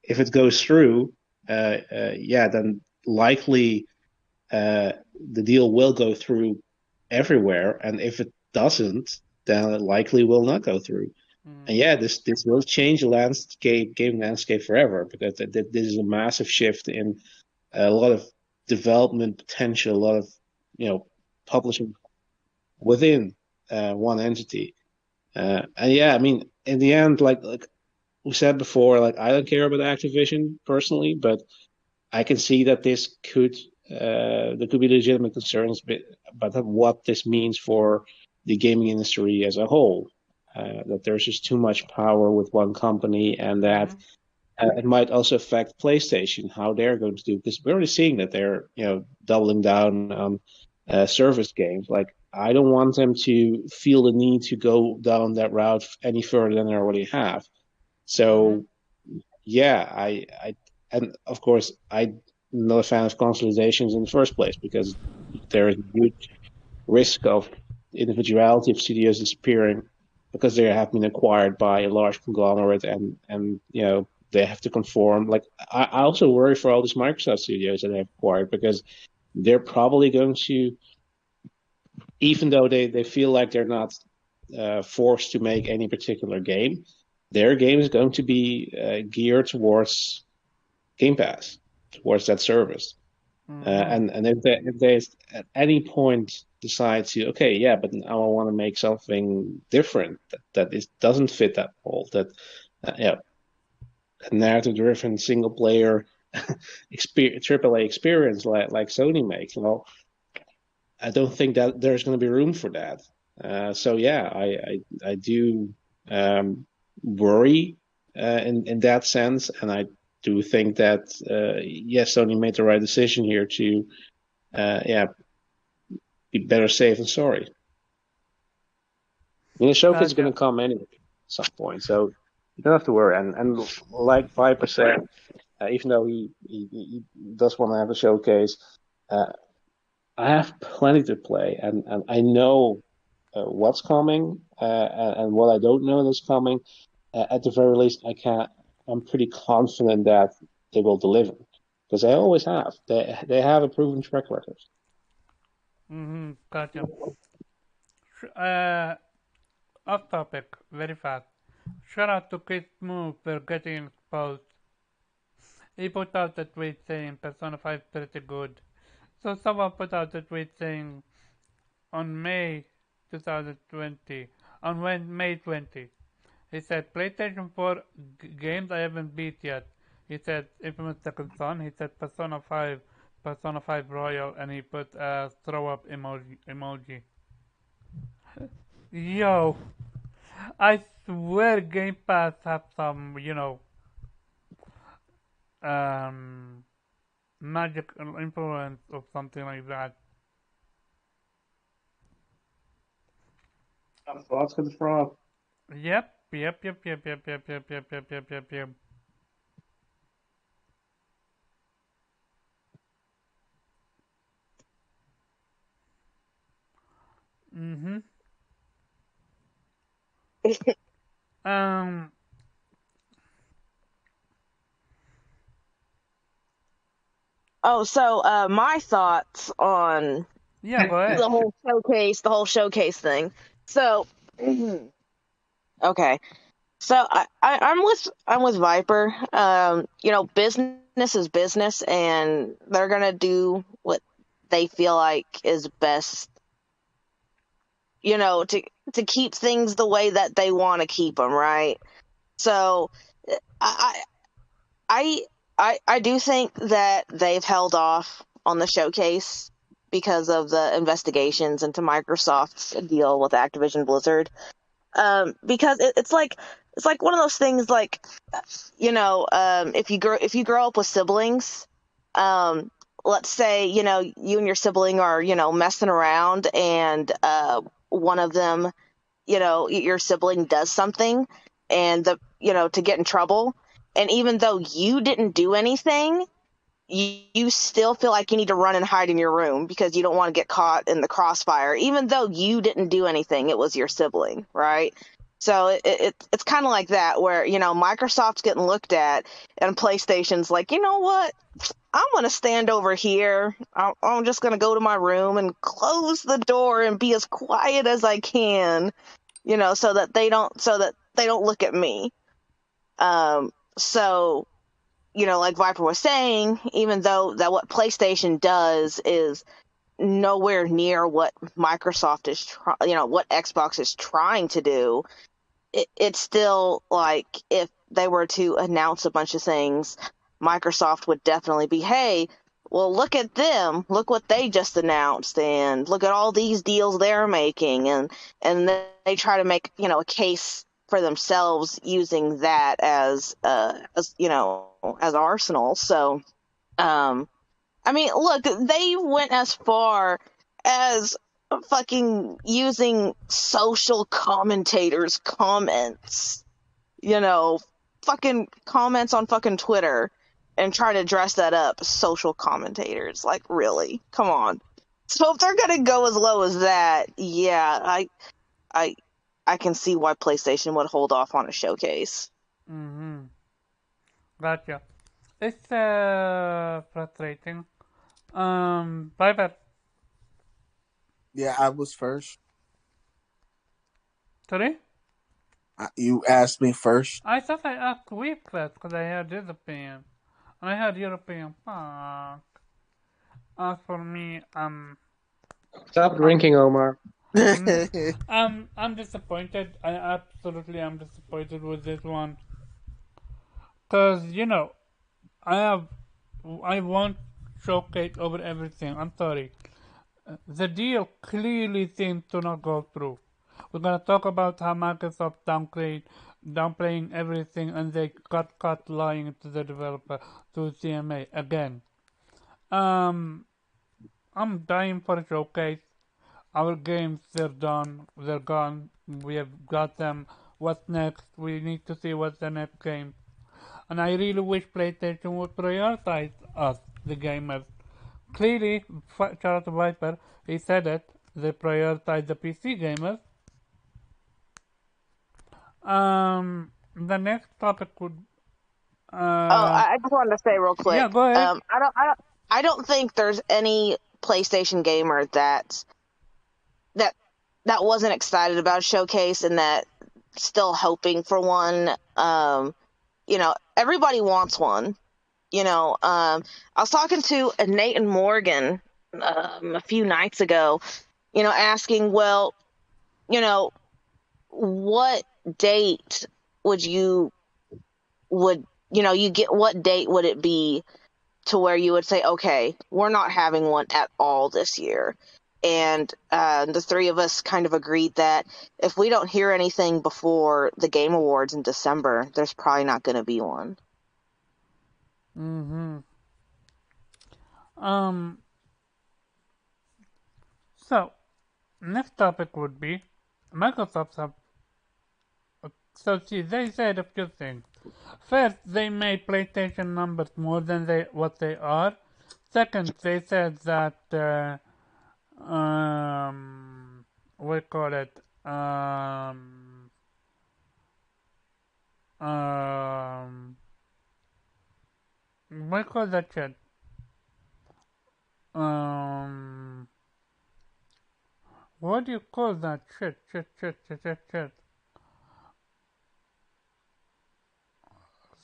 If it goes through, yeah, then likely the deal will go through everywhere, and if it doesn't, then it likely will not go through. And yeah, this will change the game landscape forever, because this is a massive shift in a lot of development potential, a lot of publishing within one entity. And yeah, I mean, in the end, like we said before, like I don't care about Activision personally, but I can see that this could there could be legitimate concerns about what this means for the gaming industry as a whole. That there's just too much power with one company, and that it might also affect PlayStation, how they're going to do. Because we're already seeing that they're doubling down on service games. Like I don't want them to feel the need to go down that route any further than they already have. So yeah, and of course I'm not a fan of consolidations in the first place, because there is a huge risk of individuality of studios disappearing because they have been acquired by a large conglomerate, and they have to conform. Like I also worry for all these Microsoft studios that they've acquired, because they're probably going to, even though they feel like they're not forced to make any particular game, their game is going to be geared towards Game Pass, towards that service. And if they at any point decide to, okay, yeah, but now I want to make something different that doesn't fit that mold, that a narrative-driven single-player AAA experience like Sony makes. Well, I don't think that there's going to be room for that. So yeah, I do worry in that sense, and I do think that yes, Sony made the right decision here to be better safe than sorry. I mean, the showcase is going to come anyway at some point, so you don't have to worry. And like 5%, even though he does want to have a showcase, I have plenty to play, and I know what's coming, and what I don't know that's coming. At the very least, I'm pretty confident that they will deliver, because they always have. They have a proven track record. Gotcha. Off topic, very fast. Shout out to Chris Move for getting exposed. He put out a tweet saying Persona 5 is pretty good. So someone put out a tweet saying on May 2020, on May 20, he said PlayStation 4 games I haven't beat yet. He said Infamous Second Son. He said Persona 5, Persona 5 Royal, and he put a throw up emoji. Yo, I swear Game Pass have some, magic influence or something like that. Thoughts with the frog. Yep. Mm-hmm. Um. Oh, so my thoughts on Yeah, go ahead. the whole showcase thing. So, okay. So I'm with Viper. Business is business, and they're gonna do what they feel like is best. To keep things the way that they want to keep them, right? So, I I I do think that they've held off on the showcase because of the investigations into Microsoft's deal with Activision Blizzard. Because it's like one of those things, like, if you grow up with siblings, let's say, you and your sibling are, messing around, and one of them, your sibling does something, and to get in trouble, and even though you didn't do anything, you still feel like you need to run and hide in your room because you don't want to get caught in the crossfire, even though you didn't do anything. It was your sibling, right? So it's kind of like that, where, Microsoft's getting looked at, and PlayStation's like, you know what? I'm going to stand over here. I'm just going to go to my room and close the door and be as quiet as I can, so that they don't look at me. So, like Viper was saying, even though that what PlayStation does is nowhere near what Microsoft is what Xbox is trying to do, it's still like, if they were to announce a bunch of things, Microsoft would definitely be, hey, well, look at them, look what they just announced, and look at all these deals they're making, and they try to make, a case for themselves using that as as arsenal. So, I mean, look, they went as far as fucking using social commentators' comments, fucking comments on fucking Twitter, and try to dress that up. Social commentators, like, really? Come on. So if they're gonna go as low as that, yeah, I can see why PlayStation would hold off on a showcase. Mm-hmm. Gotcha. It's frustrating. Piper, Yeah, I was first. sorry? You asked me first. I thought I asked Weep first because I had his opinion. I had your opinion. Fuck. As for me, Stop drinking, Omar. I'm disappointed. I absolutely am disappointed with this one. Cause I want showcase over everything. I'm sorry. The deal clearly seems to not go through. We're gonna talk about how Microsoft downplaying everything, and they got lying to the developer, to CMA again. Um, I'm dying for a showcase. Our games, they're done, they're gone. We have got them. What's next? We need to see what's the next game. And I really wish PlayStation would prioritize us, the gamers. Clearly, Charles Viper, he said it, they prioritize the PC gamers. The next topic would, Oh, I just wanted to say real yeah, quick. go ahead. I don't think there's any PlayStation gamer that wasn't excited about Showcase, and that still hoping for one. Everybody wants one. I was talking to Nate and Morgan a few nights ago. Asking, well, what date would what date would it be to where you would say, okay, we're not having one at all this year? And the three of us kind of agreed that if we don't hear anything before the Game Awards in December, there's probably not going to be one. Mm-hmm. Um, so, next topic would be Microsoft have. So, see, they said a few things. First, they made PlayStation numbers more than what they are. Second, they said that we call it we call that shit what do you call that shit.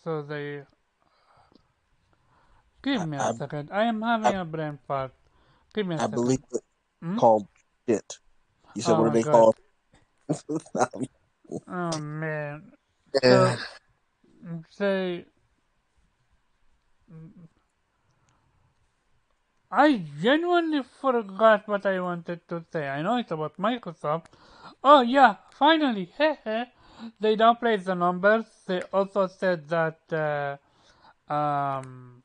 So they give I, me a I, second. I am having a brain fart. Give me a I believe second. it's Hmm? called shit. You said, Oh what are my they god. called? Oh man. Yeah. So say I genuinely forgot what I wanted to say. I know it's about Microsoft. Oh yeah, finally, hehe. They downplayed the numbers. They also said that um,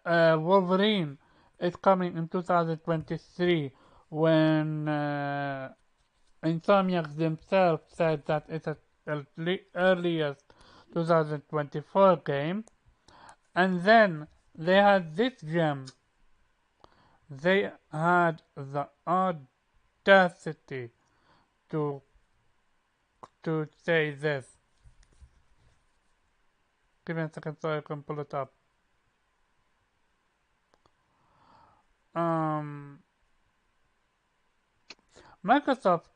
Wolverine is coming in 2023 when Insomniacs themselves said that it's at the earliest 2024 game. And then they had this gem. They had the audacity to say this. Give me a second so I can pull it up. Um, Microsoft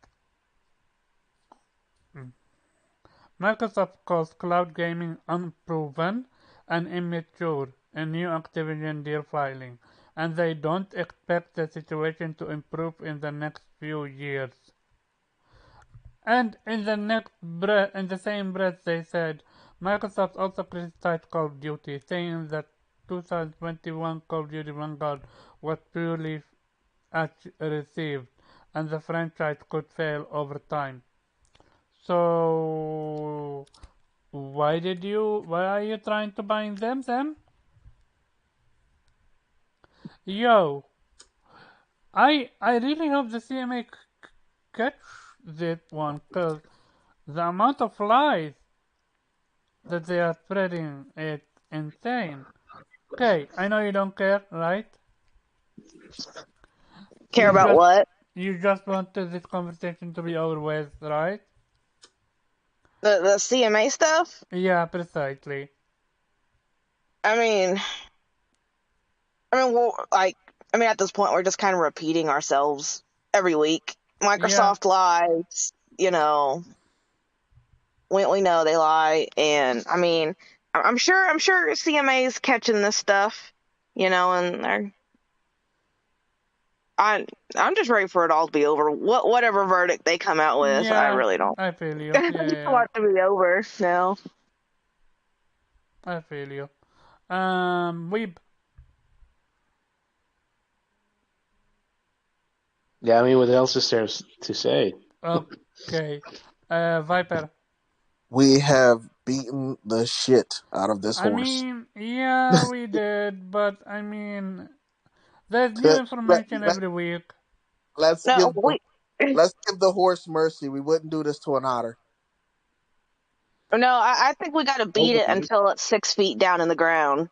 Microsoft calls cloud gaming unproven and immature in new Activision deal filing, and they don't expect the situation to improve in the next few years. And in the same breath, they said Microsoft also criticized Call of Duty, saying that 2021 Call of Duty Vanguard was poorly received, and the franchise could fail over time. So, why are you trying to bind them then? Yo, I really hope the CMA catch this one, cause the amount of lies that they are spreading is insane. Okay, I know you don't care, right? Care about what? You just wanted this conversation to be over with, right? The CMA stuff? Yeah, precisely. I mean, at this point, we're just kind of repeating ourselves every week. Yeah, Microsoft lies, we know they lie, and I mean, I'm sure CMA is catching this stuff, and I'm just ready for it all to be over. Whatever verdict they come out with, I yeah, really don't. I feel you. I just want it to be over now. I feel you. Weeb. Yeah, I mean, what else is there to say? Okay. Viper. We have beaten the shit out of this I horse. mean, yeah, we did, but I mean, there's new let, information every week. let's No, give the horse mercy. We wouldn't do this to an otter. No, I think we got to beat it until it's 6 feet down in the ground,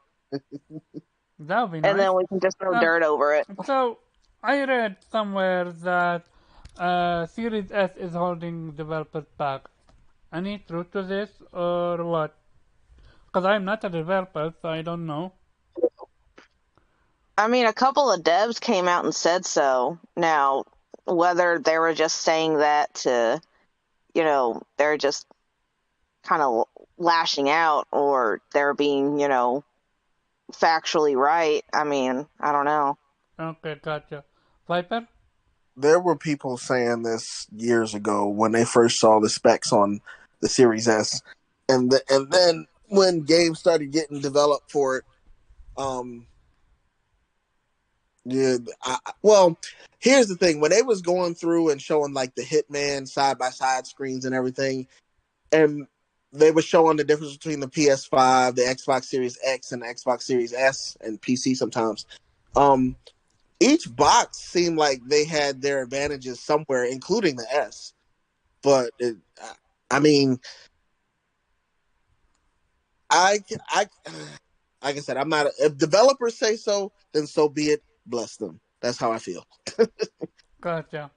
That would be and nice. then we can just throw dirt over it. So, I read somewhere that Series S is holding developers back. Any truth to this, or what? Because I'm not a developer, so I don't know. I mean, a couple of devs came out and said so. Now, whether they were just saying that to, they're just kind of lashing out, or they're being, factually right. I mean, I don't know. Okay, gotcha. Viper? There were people saying this years ago when they first saw the specs on the Series S, and then when games started getting developed for it, yeah. Well, here's the thing: when they was going through and showing like the Hitman side by side screens and everything, and they were showing the difference between the PS5, the Xbox Series X, and the Xbox Series S, and PC sometimes. Each box seemed like they had their advantages somewhere, including the S. But I mean, I, like I said, I'm not. If developers say so, then so be it. Bless them. That's how I feel. Gotcha.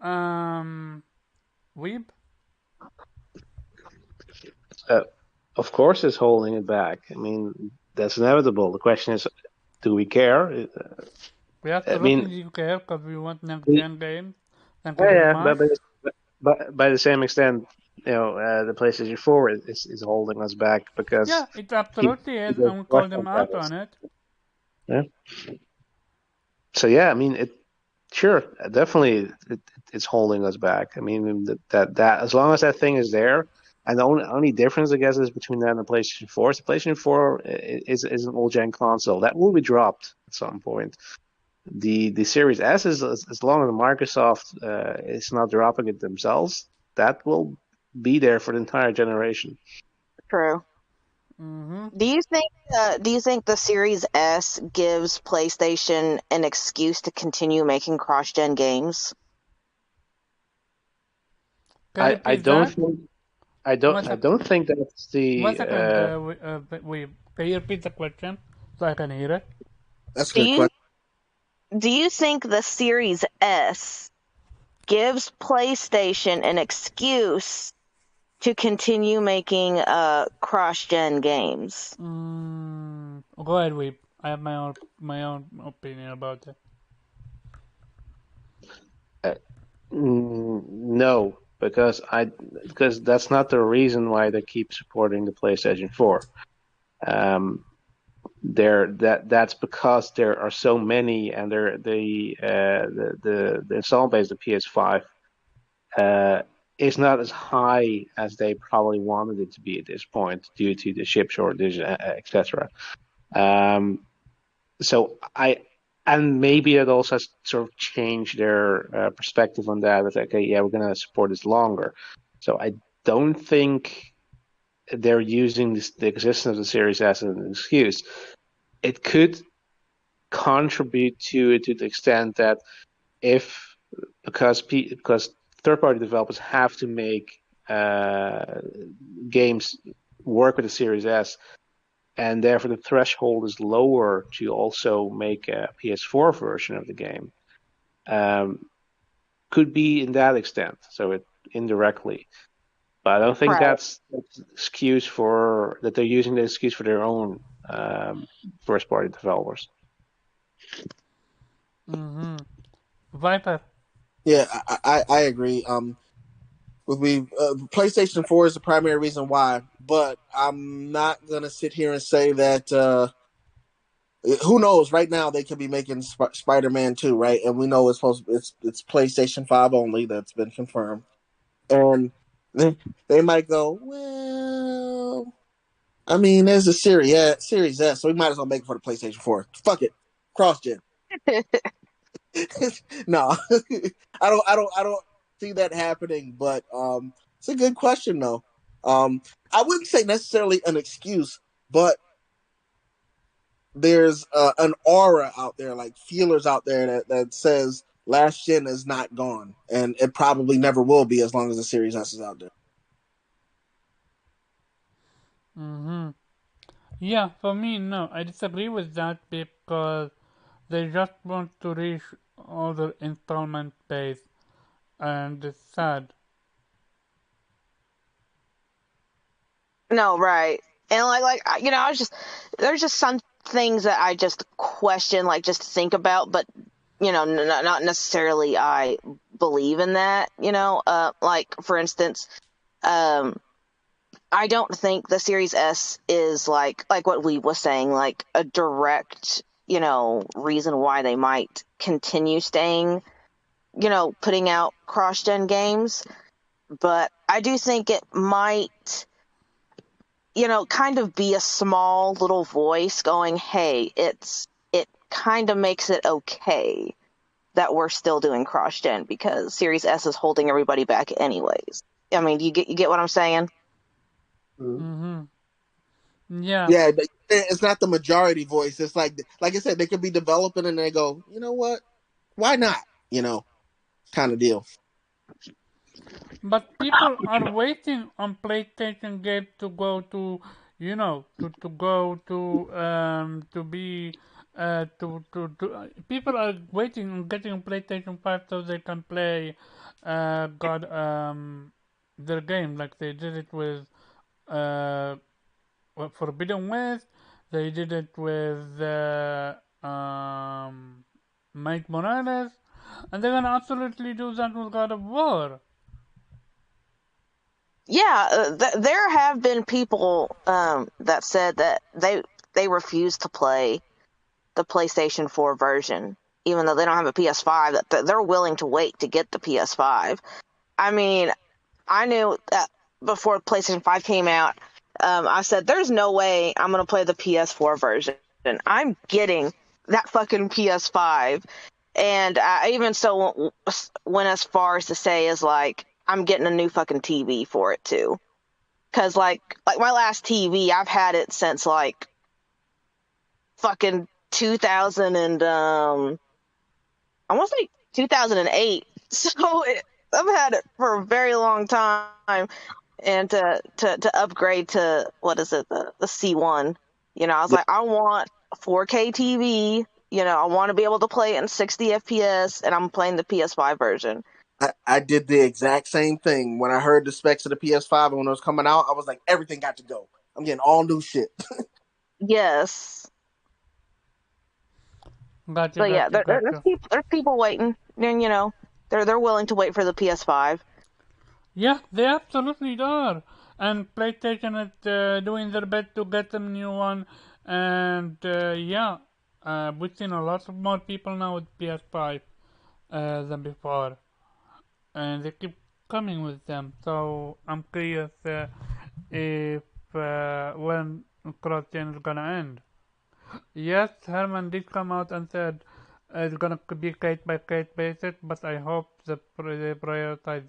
Weeb? Of course, it's holding it back. I mean, that's inevitable. The question is, do we care? We I mean, absolutely care because we want next gen games. Thank you yeah, very yeah, much. but by the same extent, the PlayStation 4 is holding us back because Yeah, it absolutely is, and we call them out on it. Yeah. So yeah, I mean, definitely, it's holding us back. I mean, that as long as that thing is there, And the only difference, I guess, is between that and the PlayStation 4. So PlayStation 4 is an old-gen console. That will be dropped at some point. The Series S is as long as Microsoft is not dropping it themselves, that will be there for the entire generation. True. Mm-hmm. Do you think the Series S gives PlayStation an excuse to continue making cross-gen games? Can you I repeat don't that? think One I sec. don't think that's One the second. Can you repeat the question so I can hear it? That's a Do good you question. do you think the Series S gives PlayStation an excuse to continue making cross-gen games? Go ahead, Weep. I have my own opinion about it. uh, no, because that's not the reason why they keep supporting the PlayStation 4. Um, that's because there are so many, and the install base of the PS5 uh, is not as high as they probably wanted it to be at this point due to the chip shortage, etc. Um, so and maybe it also has sort of changed their perspective on that. It's like, okay, yeah, we're gonna support this longer. So I don't think they're using the existence of the Series S as an excuse. It could contribute to it to the extent that if because third-party developers have to make games work with the Series S, and therefore the threshold is lower to also make a PS4 version of the game. Um, could be in that extent, so it indirectly. But I don't think Right. that's an excuse for that they're using the excuse for their own first-party developers. Mm-hmm. Viper. Yeah, I agree. With me, PlayStation 4 is the primary reason why, but I'm not gonna sit here and say that. Who knows? Right now, they could be making Spider-Man 2, right? And we know it's PlayStation 5 only. That's been confirmed, and they might go, well, I mean, there's a Series S, so we might as well make it for the PlayStation 4. Fuck it, cross gen. No, I don't see that happening. But it's a good question though. I wouldn't say necessarily an excuse, but there's an aura out there, like feelers out there that says last gen is not gone, and it probably never will be as long as the Series S is out there. Mm-hmm. Yeah, for me, no. I disagree with that because they just want to reach all the installment base, and it's sad. No, right. And I was just there's just some things that I just question, like just think about, but not necessarily I believe in that. Like for instance, um, I don't think the Series S is like what we was saying, like a direct reason why they might continue staying, putting out cross-gen games. But I do think it might kind of be a small little voice going, hey, it kind of makes it okay that we're still doing cross gen because Series S is holding everybody back anyways. I mean, you get what I'm saying? Mm-hmm. Yeah, Yeah, it's not the majority voice. It's like I said, they could be developing and they go, you know what? Why not? You know, kind of deal. but people are waiting on PlayStation games to go to go to be people are waiting on getting PlayStation 5 so they can play God their game like they did it with uh Forbidden West. They did it with Mike Morales, and they're gonna absolutely do that with God of War. Yeah, there have been people that said that they refuse to play the PlayStation 4 version, even though they don't have a PS5. That they're willing to wait to get the PS5. I mean, I knew that. before PlayStation 5 came out, I said, "There's no way I'm gonna play the PS4 version. I'm getting that fucking PS5." And I even so went as far as to say is like, I'm getting a new fucking TV for it too. Cause like my last TV, I've had it since like fucking 2000 and I want to say 2008. So I've had it for a very long time, and to upgrade to what is it, the C1? I was Yeah, like, I want a 4K TV. I want to be able to play it in 60 FPS, and I'm playing the PS5 version. I did the exact same thing when I heard the specs of the PS5 and when it was coming out. I was like, everything got to go. I'm getting all new shit. Yes. Gotcha, So yeah, gotcha, gotcha. there's people waiting, and they're willing to wait for the PS5. Yeah, they absolutely are. And PlayStation is doing their best to get them new one. And yeah, we've seen a lot of more people now with PS5 than before, and they keep coming with them. So I'm curious if when cross-gen is gonna end. Yes, Herman did come out and said it's gonna be case by case basis, but I hope they prioritize,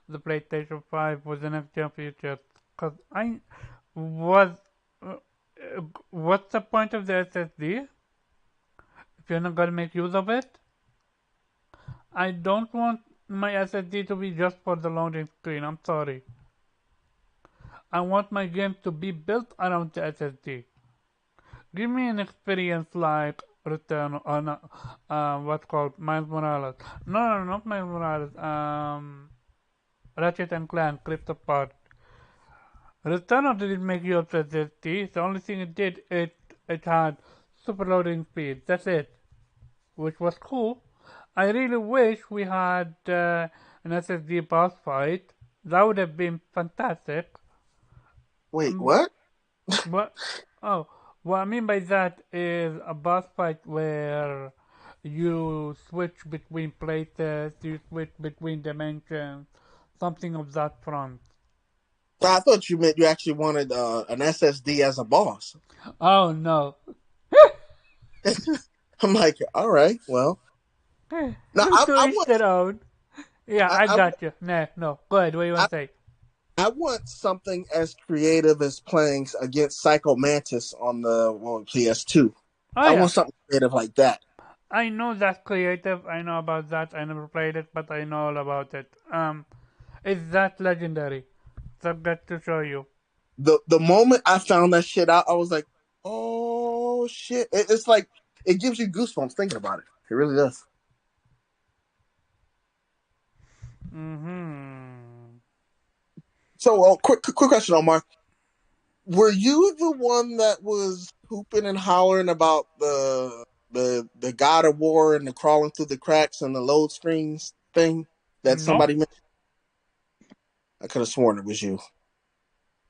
the PlayStation 5 with the next gen features. Cause I was, uh, what's the point of the SSD if you're not gonna make use of it? I don't want my SSD to be just for the loading screen. I'm sorry. I want my games to be built around the SSD. Give me an experience like Return or not, what's called Miles Morales. No, no, not Miles Morales. Ratchet and Clank Rift Apart. Return didn't make you upset SSD. The only thing it did, it had super loading speed. That's it, which was cool. I really wish we had an SSD boss fight. That would have been fantastic. Wait, Um, what? What? Oh, what I mean by that is a boss fight where you switch between places, you switch between dimensions, something of that front. I thought you meant you actually wanted an SSD as a boss. Oh no. I'm like, all right, well, no, To each their own. Yeah, I, I I, got you. Nah, no. Go ahead. What do you I, want to say? I want something as creative as playing against Psycho Mantis on the PS2. Oh I want yeah. something creative like that. I know that's creative. I know about that. I never played it, but I know all about it. It's that legendary. So I've got to show you. The moment I found that shit out, I was like, oh shit! It's like it gives you goosebumps thinking about it. It really does. Mm-hmm. So, quick question, Omar. Were you the one that was hooping and hollering about the God of War and the crawling through the cracks and the load screens thing that No. somebody mentioned? I could have sworn it was you.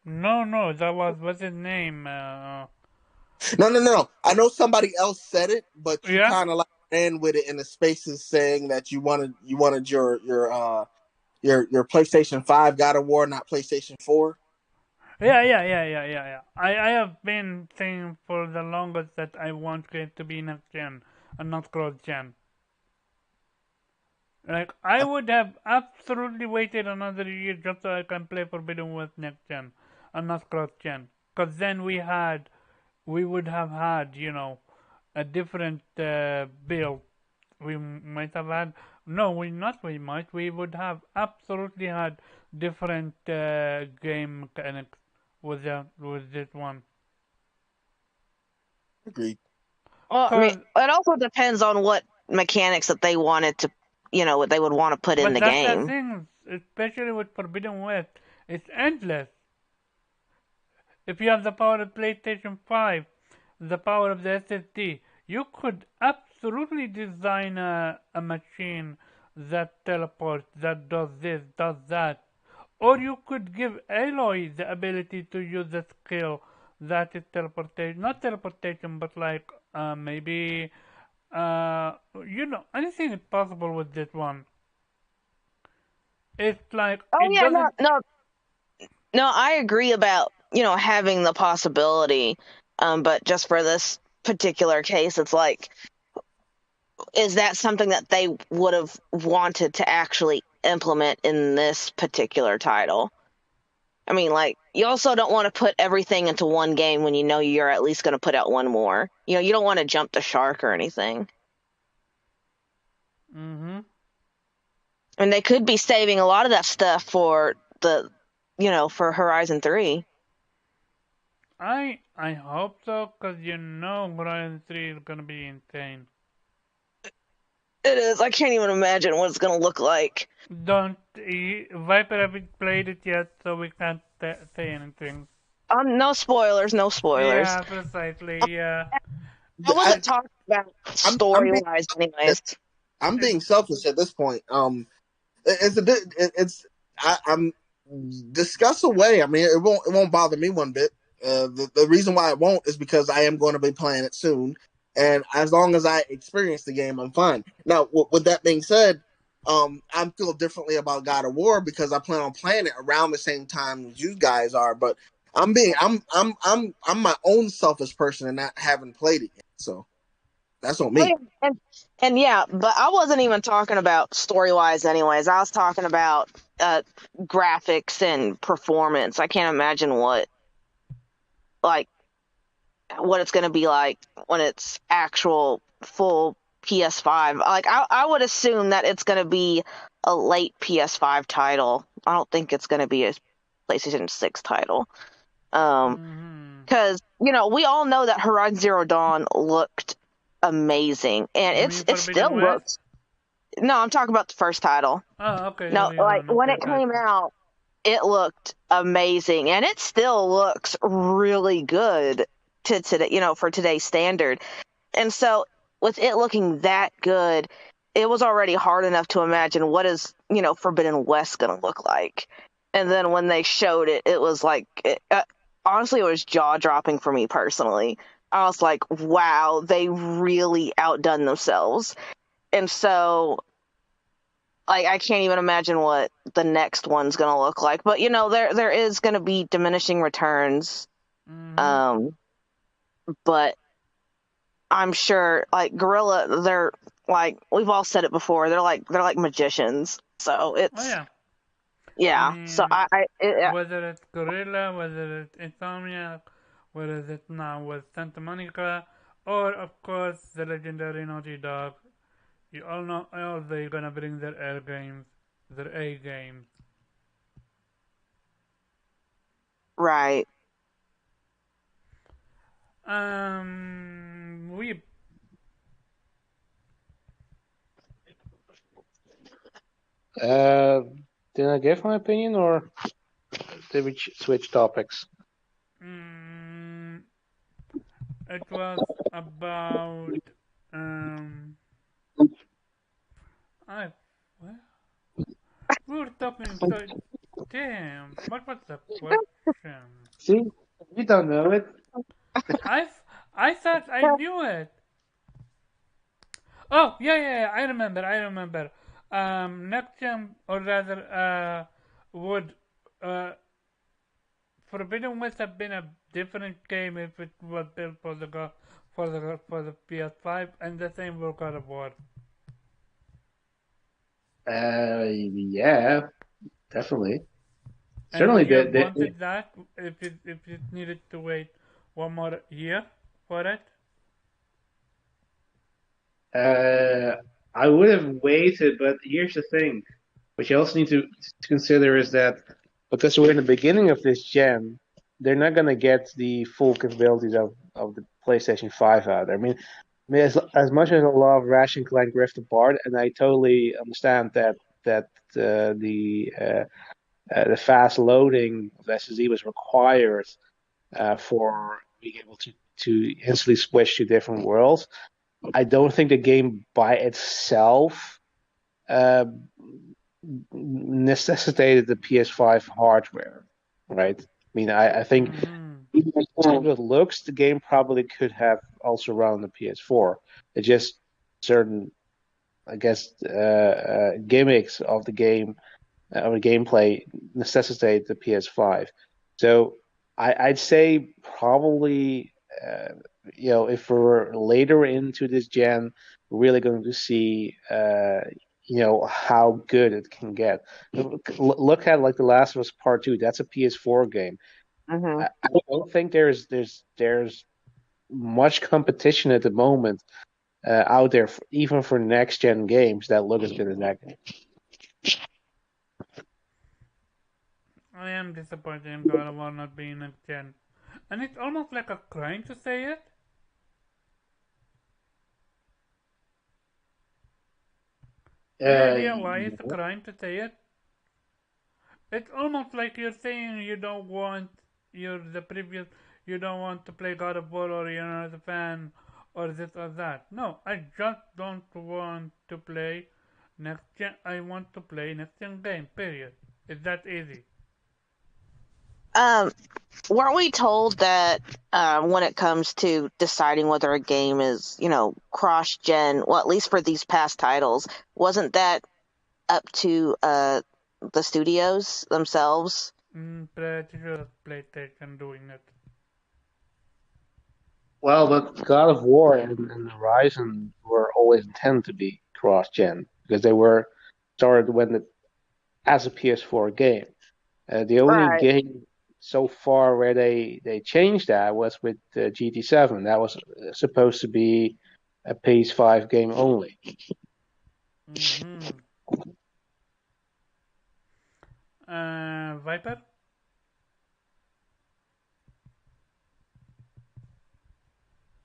No, no, that was what's his name? No, no, no, no. I know somebody else said it, but you Yeah, kind of like ran with it in the spaces saying that you wanted your PlayStation 5 God of War, not PlayStation 4. yeah. I have been saying for the longest that I want it to be next gen and not cross gen. Like I I, would have absolutely waited another year just so I can play Forbidden West next gen and not cross gen. Cause then we would have had a different build. We might have had no, we not we might we would have absolutely had different game mechanics with this one. agreed. Well, I mean, Cause it also depends on what mechanics that they wanted to, what they would want to put in but the that's the game. thing, especially with Forbidden West, it's endless. If you have the power of PlayStation 5, the power of the SSD, you could absolutely design a machine that teleports, that does this, does that. Or you could give Aloy the ability to use the skill that is teleportation, not teleportation, but like maybe, anything is possible with this one. It's like, Oh it yeah, no, doesn't, no. No, I agree about, having the possibility. But just for this particular case, it's like, is that something that they would have wanted to actually implement in this particular title? I mean, like, you also don't want to put everything into one game when you know you're at least going to put out one more. You don't want to jump the shark or anything. Mm-hmm. And they could be saving a lot of that stuff for for Horizon 3. I hope so, because Horizon 3 is gonna be insane. It is. I can't even imagine what it's going to look like. Viper haven't played it yet, so we can't say anything. No spoilers, no spoilers. Yeah, precisely. Yeah. I wasn't I, talking about I'm being story-wise anyways. I'm being selfish at this point. It's a bit. I'm discuss away. I mean, it won't bother me one bit. The reason why it won't is because I am going to be playing it soon, and as long as I experience the game, I'm fine. Now, with that being said, I feel differently about God of War because I plan on playing it around the same time as you guys are. But I'm my own selfish person and not having played it yet. So that's on Oh, me. yeah. And yeah, but I wasn't even talking about story-wise anyways. I was talking about graphics and performance. I can't imagine what it's going to be like when it's actual full PS5. Like, I would assume that it's going to be a late PS5 title. I don't think it's going to be a PlayStation 6 title. Mm-hmm. Because we all know that Horizon Zero Dawn looked amazing, and You mean it Forbidden still West? looks. No, I'm talking about the first title. Oh, okay. No, like when Okay, it came gotcha. out, it looked amazing, and it still looks really good to today, for today's standard. And so, with it looking that good, it was already hard enough to imagine what is Forbidden West going to look like. And then when they showed it, it was like, honestly, it was jaw dropping for me personally. I was like, wow, they really outdone themselves. And so, like, I can't even imagine what the next one's gonna look like. But there is gonna be diminishing returns. Mm-hmm. Um, but I'm sure, like, Gorilla, they're like, we've all said it before. They're like magicians. So Oh it's, yeah. I yeah. So mean, I whether it's Gorilla, whether it's Insomniac, whether it's now with Santa Monica, or of course the legendary Naughty Dog, you all know they're gonna bring their air games, their A games. right. We Uh, did I give my opinion, or did we switch topics? mm, it was about um I what? We were talking so damn. What was the question? See, you don't know it. I I thought I knew it. Oh yeah. I remember. Next gen, or rather, would uh Forbidden West have been a different game if it was built for the PS5, and the same for God of War. Yeah, definitely. And would Certainly, you have wanted that if it needed to wait one more year for it? I would have waited, but here's the thing. What you also need to consider is that because we're in the beginning of this gen, they're not going to get the full capabilities of the PlayStation 5 out there. I mean, as much as I love Ratchet and Clank Rift Apart, and I totally understand that the fast loading of the SSD was required for being able to instantly switch to different worlds. I don't think the game by itself uh, necessitated the PS5 hardware, right? I mean, I think Mm-hmm. even with looks, the game probably could have also run on the PS4. It's just certain, I guess, gimmicks of the game or the gameplay necessitate the PS5. So I'd say probably if we're later into this gen, we're really going to see how good it can get. Look at like The Last of Us Part Two. That's a PS4 game. Hmm. I don't think there's much competition at the moment out there, even for next gen games that look as good as that game. I am disappointed in God of War not being a gen. And it's almost like a crime to say it. Any idea why it's a No. crime to say it? It's almost like you're saying you don't want you don't want to play God of War or you're not a fan or this or that. No, I just don't want to play next gen. I want to play next gen game. Period. It's that easy. Um, weren't we told that when it comes to deciding whether a game is, cross-gen, well, at least for these past titles, wasn't that up to the studios themselves? Pretty sure it's PlayStation doing it. Well, but God of War and Horizon were always intended to be cross-gen because they were started as a PS4 game. The only Right. game so far where they changed that was with GT7. That was supposed to be a PS5 game only. Mm-hmm. Viper?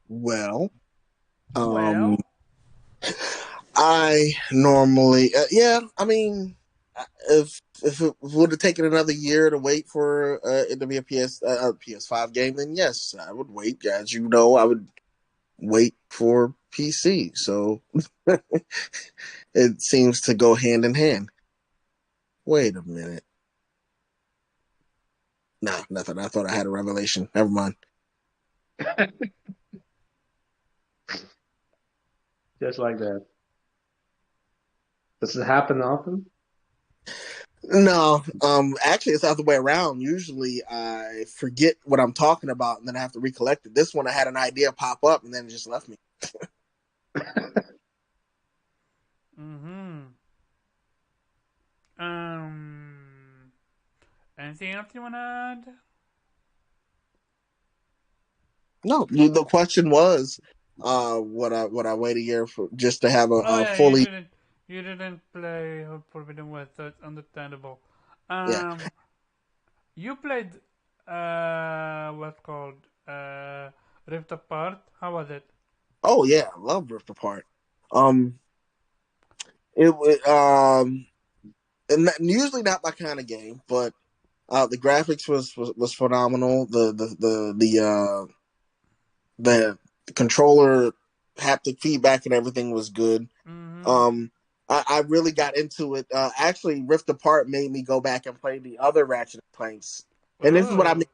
Well, um, Well, I normally, yeah. I mean, if it would have taken another year to wait for it to be a PS5 game, then yes, I would wait. As you know, I would wait for PC. So it seems to go hand in hand. Wait a minute. Nah, nothing. I thought I had a revelation. Never mind. Just like that. Does it happen often? No, actually, it's the other way around. Usually, I forget what I'm talking about, and then I have to recollect it. This one, I had an idea pop up, and then it just left me. mm-hmm. Um, anything else you wanna add? No, the question was, would I wait a year for just to have Oh a yeah, fully? you didn't play Forbidden West, so it's understandable. Yeah. Um, you played what's called Rift Apart. How was it? Oh yeah, I love Rift Apart. Um, it was and usually not my kind of game, but the graphics was phenomenal. The controller haptic feedback and everything was good. Mm-hmm. Um, I really got into it. Actually, Rift Apart made me go back and play the other Ratchet and Clanks, and this is what I mean Oh.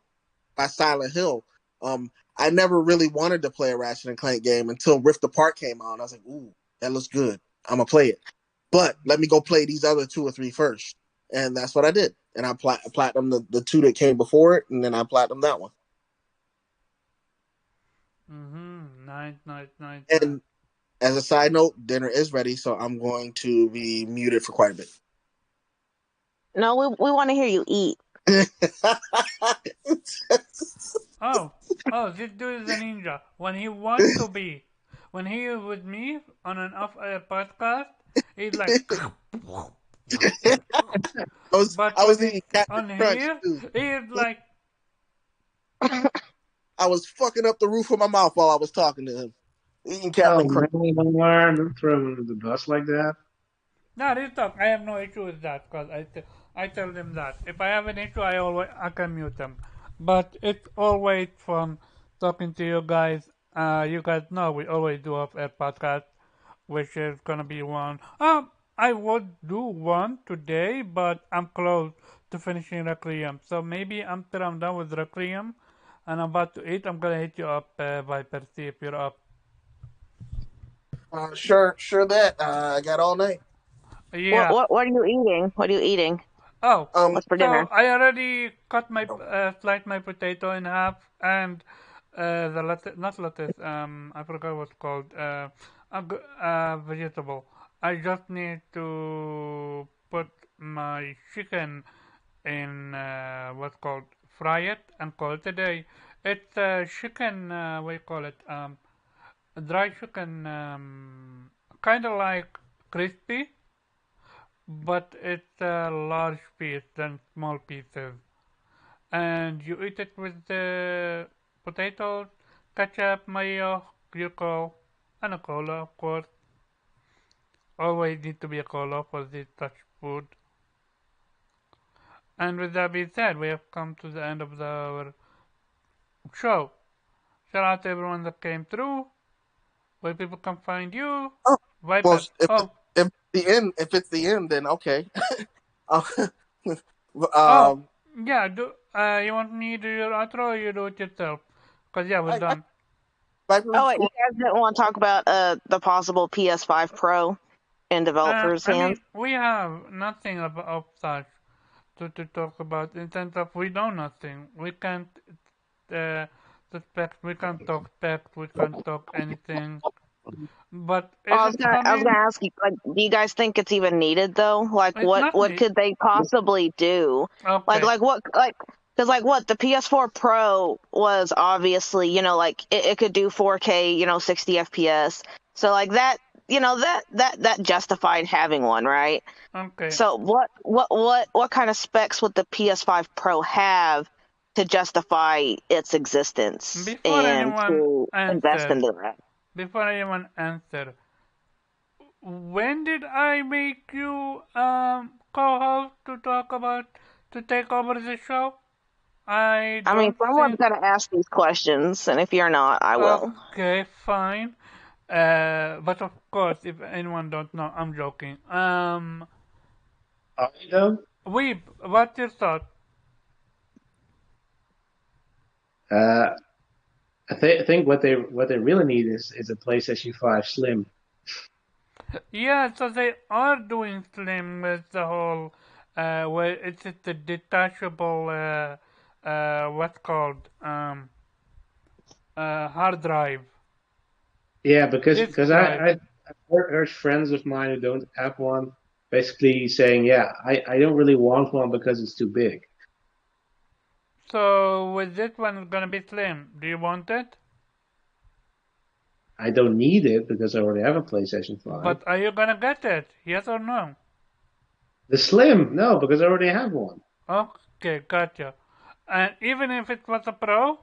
by Silent Hill. I never really wanted to play a Ratchet and Clank game until Rift Apart came out. I was like, "Ooh, that looks good. I'm gonna play it." But let me go play these other two or three first, and that's what I did. And I platinum the two that came before it, and then I platinum that one. Mm-hmm. Nice, nice, nice, nice. And as a side note, dinner is ready, so I'm going to be muted for quite a No, we want to hear you eat. bit. Oh, oh, this dude is a ninja. When he is with me on an off-air podcast, he's like, but I when was he's eating Captain on Crunch here, too. he is like, I was fucking up the roof of my mouth while I was talking to him, eating Oh Captain Crunch. man, don't throw him under the bus like that. no, this talk. I have no issue with that because I tell them that if I have an issue, I can mute them. But it's always fun talking to you guys. You guys know we always do off-air podcast, which is gonna be one. I would do one today, but I'm close to finishing Requiem. So maybe after I'm done with Requiem and I'm about to eat, I'm gonna hit you up, Viper. See if you're up. Sure that I got all night. What Yeah, what what are you eating? What are you eating? Oh, Um, What's for dinner? so I already cut my oh, sliced my potato in half, and the lettuce, not lettuce. I forgot what's called. Vegetable. I just need to put my chicken in what's called fry it and call it a day. It's chicken. What do you call it? Dry chicken. Kind of like crispy, but it's a large piece than small pieces. And you eat it with the potatoes, ketchup, mayo, Yuko, and a cola, of course. Always need to be a cola for this such food. And with that being said, we have come to the end of our show. Shout out to everyone that came through. Where people can find you. oh, well, Viper. Oh, if it's the end, then okay. Uh, oh, um, yeah. Do you want me to do your outro, or you do it yourself? Cause yeah, we're I done. Viper Oh, was wait, you going. guys didn't want to talk about the possible PS5 Pro in developers' I mean, hands? we have nothing of such to talk about in terms of we know nothing. We can't suspect. We can't talk specs. We can't talk anything. But Oh, is it I was something? gonna ask you, like, do you guys think it's even needed though? Like, It's not what me. could they possibly do? Okay. Because like what the PS4 Pro was obviously, like it could do 4K, 60 FPS. So like that, that justified having one, right? Okay. So what kind of specs would the PS5 Pro have to justify its existence Before and anyone to invest answer, into that? before anyone answer, when did I make you co-host to talk about to take over the show? I I mean, don't someone's think. got to ask these questions, and if you're not, I will. Okay, fine. But of course, if anyone don't know, I'm joking. I don't. Weeb, what's your thought? Uh, I think what they really need is a PlayStation 5 Slim. Yeah, so they are doing slim with the whole, where it's the detachable, what's called, hard drive, Yeah, disk because drive. I've heard friends of mine who don't have one basically saying, yeah, I don't really want one because it's too big. So with this one, it's gonna be slim. Do you want it? I don't need it because I already have a PlayStation 5. But are you gonna get it? Yes or no? The Slim, no, because I already have one. Okay, gotcha. And even if it was a pro?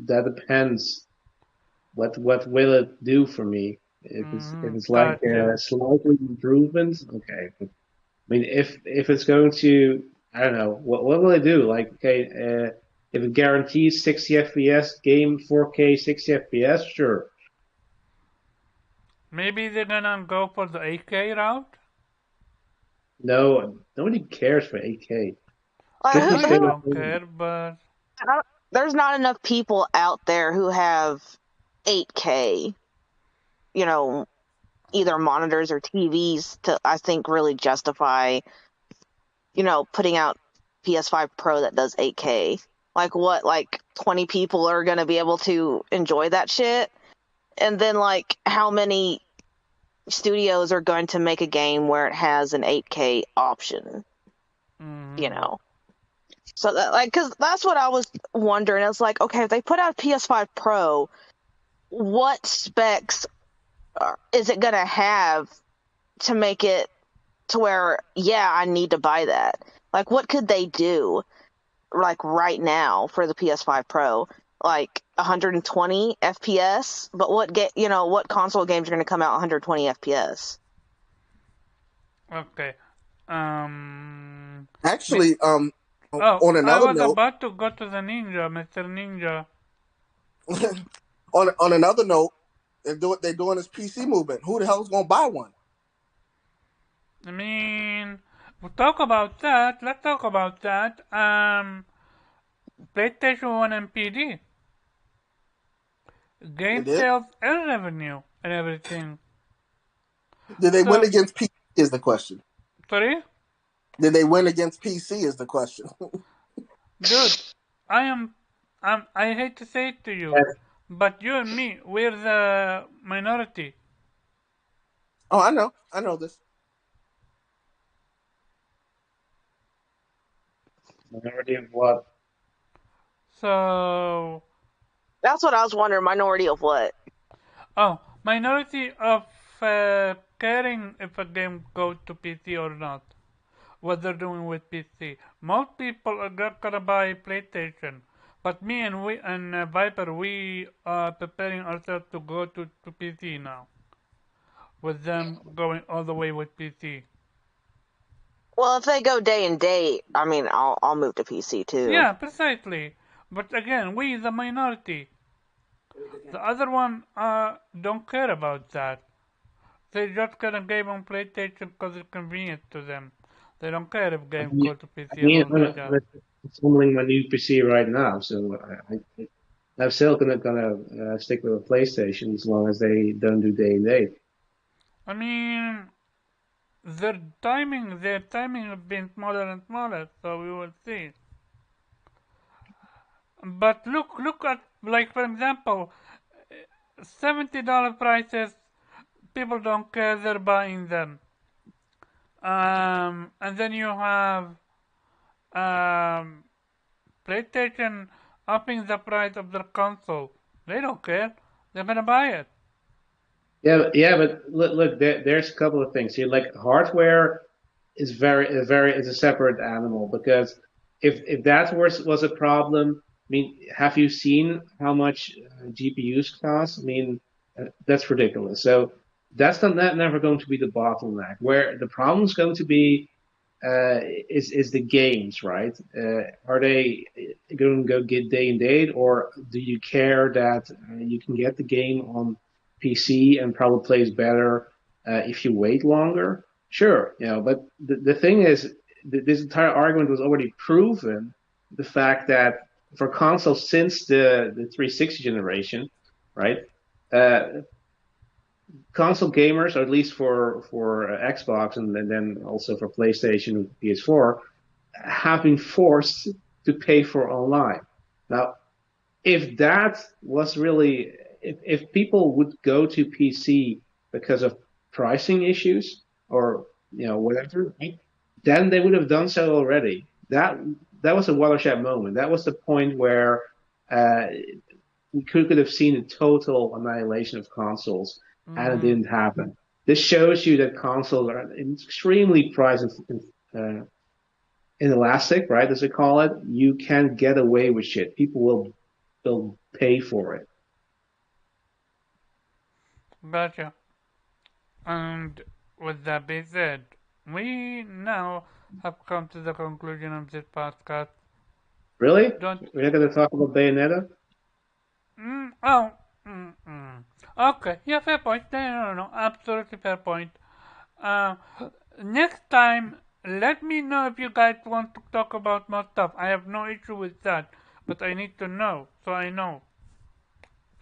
That depends. What will it do for me? If it's like Gotcha. slightly improvement, okay. But, I mean, if it's going to, I don't know, what will it do? Like, okay, if it guarantees 60 FPS game, 4K 60 FPS, sure. Maybe they're gonna go for the 8K route? No, nobody cares for 8K. Like, Give I me know you stable. don't care, but there's not enough people out there who have 8K, you know, either monitors or TVs to, I think, really justify, putting out PS5 Pro that does 8K. Like, what, like 20 people are going to be able to enjoy that shit? And then, like, how many studios are going to make a game where it has an 8K option, you mm, know? So that, like, cause that's what I was wondering. It's like, okay, if they put out PS5 Pro, what specs is it gonna have to make it to where, yeah, I need to buy that? Like, what could they do, like right now for the PS5 Pro? Like 120 FPS, but what console games are gonna come out 120 FPS? okay. Um, mi- Actually, oh, on I another was note, about to go to the ninja, Mr. Ninja. on another note, they're doing this PC movement. Who the hell's gonna buy one? I mean, we'll talk about that. Let's talk about that. PlayStation 1 and PD. They Game did. sales and revenue and everything. Did they win So, against PC? Is the question. Sorry? Did they win against PC? Is the question. Dude, I hate to say it to you, Yes. but you and me, we're the minority. Oh, I know this. Minority of what? So, That's what I was wondering. Minority of what? oh, minority of caring if a game goes to PC or not. What they're doing with PC. Most people are gonna buy PlayStation, but me and we and Viper, we are preparing ourselves to go to PC now. With them going all the way with PC. Well, if they go day and date, I mean, I'll move to PC too. Yeah, precisely. But again, we the minority. The other one don't care about that. They just get a game on PlayStation because it's convenient to them. They don't care if I games mean, go to PC and all like that. I'm assembling my new PC right now, so I'm still gonna stick with a PlayStation as long as they don't do day and date. I mean, their timing has been smaller and smaller, so we will see. But look at, like, for example, $70 prices. People don't care; they're buying them. And then you have um, PlayStation upping the price of their console. They don't care. They're gonna buy it. Yeah, but look, there's a couple of things here. Like hardware is a separate animal because if that was a problem, I mean, have you seen how much GPUs cost? I mean, that's ridiculous. So that's not never going to be the bottleneck. Where the problem is going to be is the games, right? Are they going to go get day and date, or do you care that you can get the game on PC and probably plays better if you wait longer? Sure, but the thing is, this entire argument was already proven. The fact that for consoles since the 360 generation, right? Uh, Console gamers, or at least for Xbox and then also for PlayStation and PS4, have been forced to pay for online. Now, if that was really, if people would go to PC because of pricing issues or whatever, right, then they would have done so already. That was a watershed moment. That was the point where uh, we could have seen a total annihilation of consoles, and it Mm-hmm. didn't happen. This shows you that consoles are extremely price inelastic, right? As they call it. You can get away with shit. People will pay for it. Gotcha. And with that being said, we now have come to the conclusion of this podcast. Really? Don't. We're not going to talk about Bayonetta? Oh. Okay. Yeah, fair point. No. Absolutely fair point. Uh, Next time, let me know if you guys want to talk about more stuff. I have no issue with that, but I need to know so I know.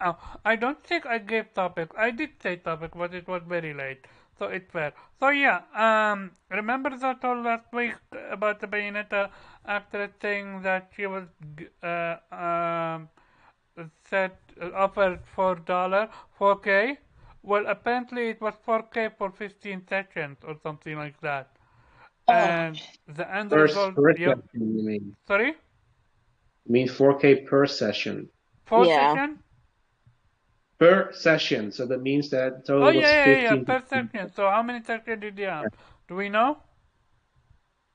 Oh, I don't think I gave topic. I did say topic, but it was very late, so it's fair. So yeah, remember that all last week about the Bayonetta actress saying that she was set offered $4, 4K. Well, apparently it was 4K for 15 seconds or something like that. Oh, And the end Per, result, per yep. session, you mean? Sorry, You mean 4K per session? four yeah. session. Per session. So that means that Oh total was yeah, 15. per section. So how many sections did you have? Do we know?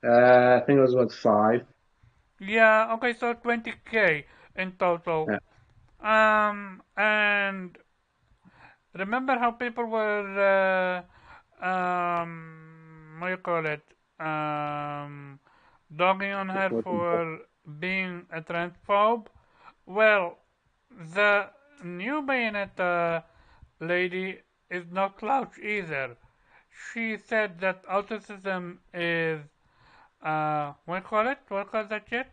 I think it was about 5. Yeah, okay, so 20K in total. Yeah. And remember how people were, what do you call it? Dogging on her for being a transphobe? Well, the new Bayonetta lady is not slouch either. She said that autism is, what do you call it? What call that shit?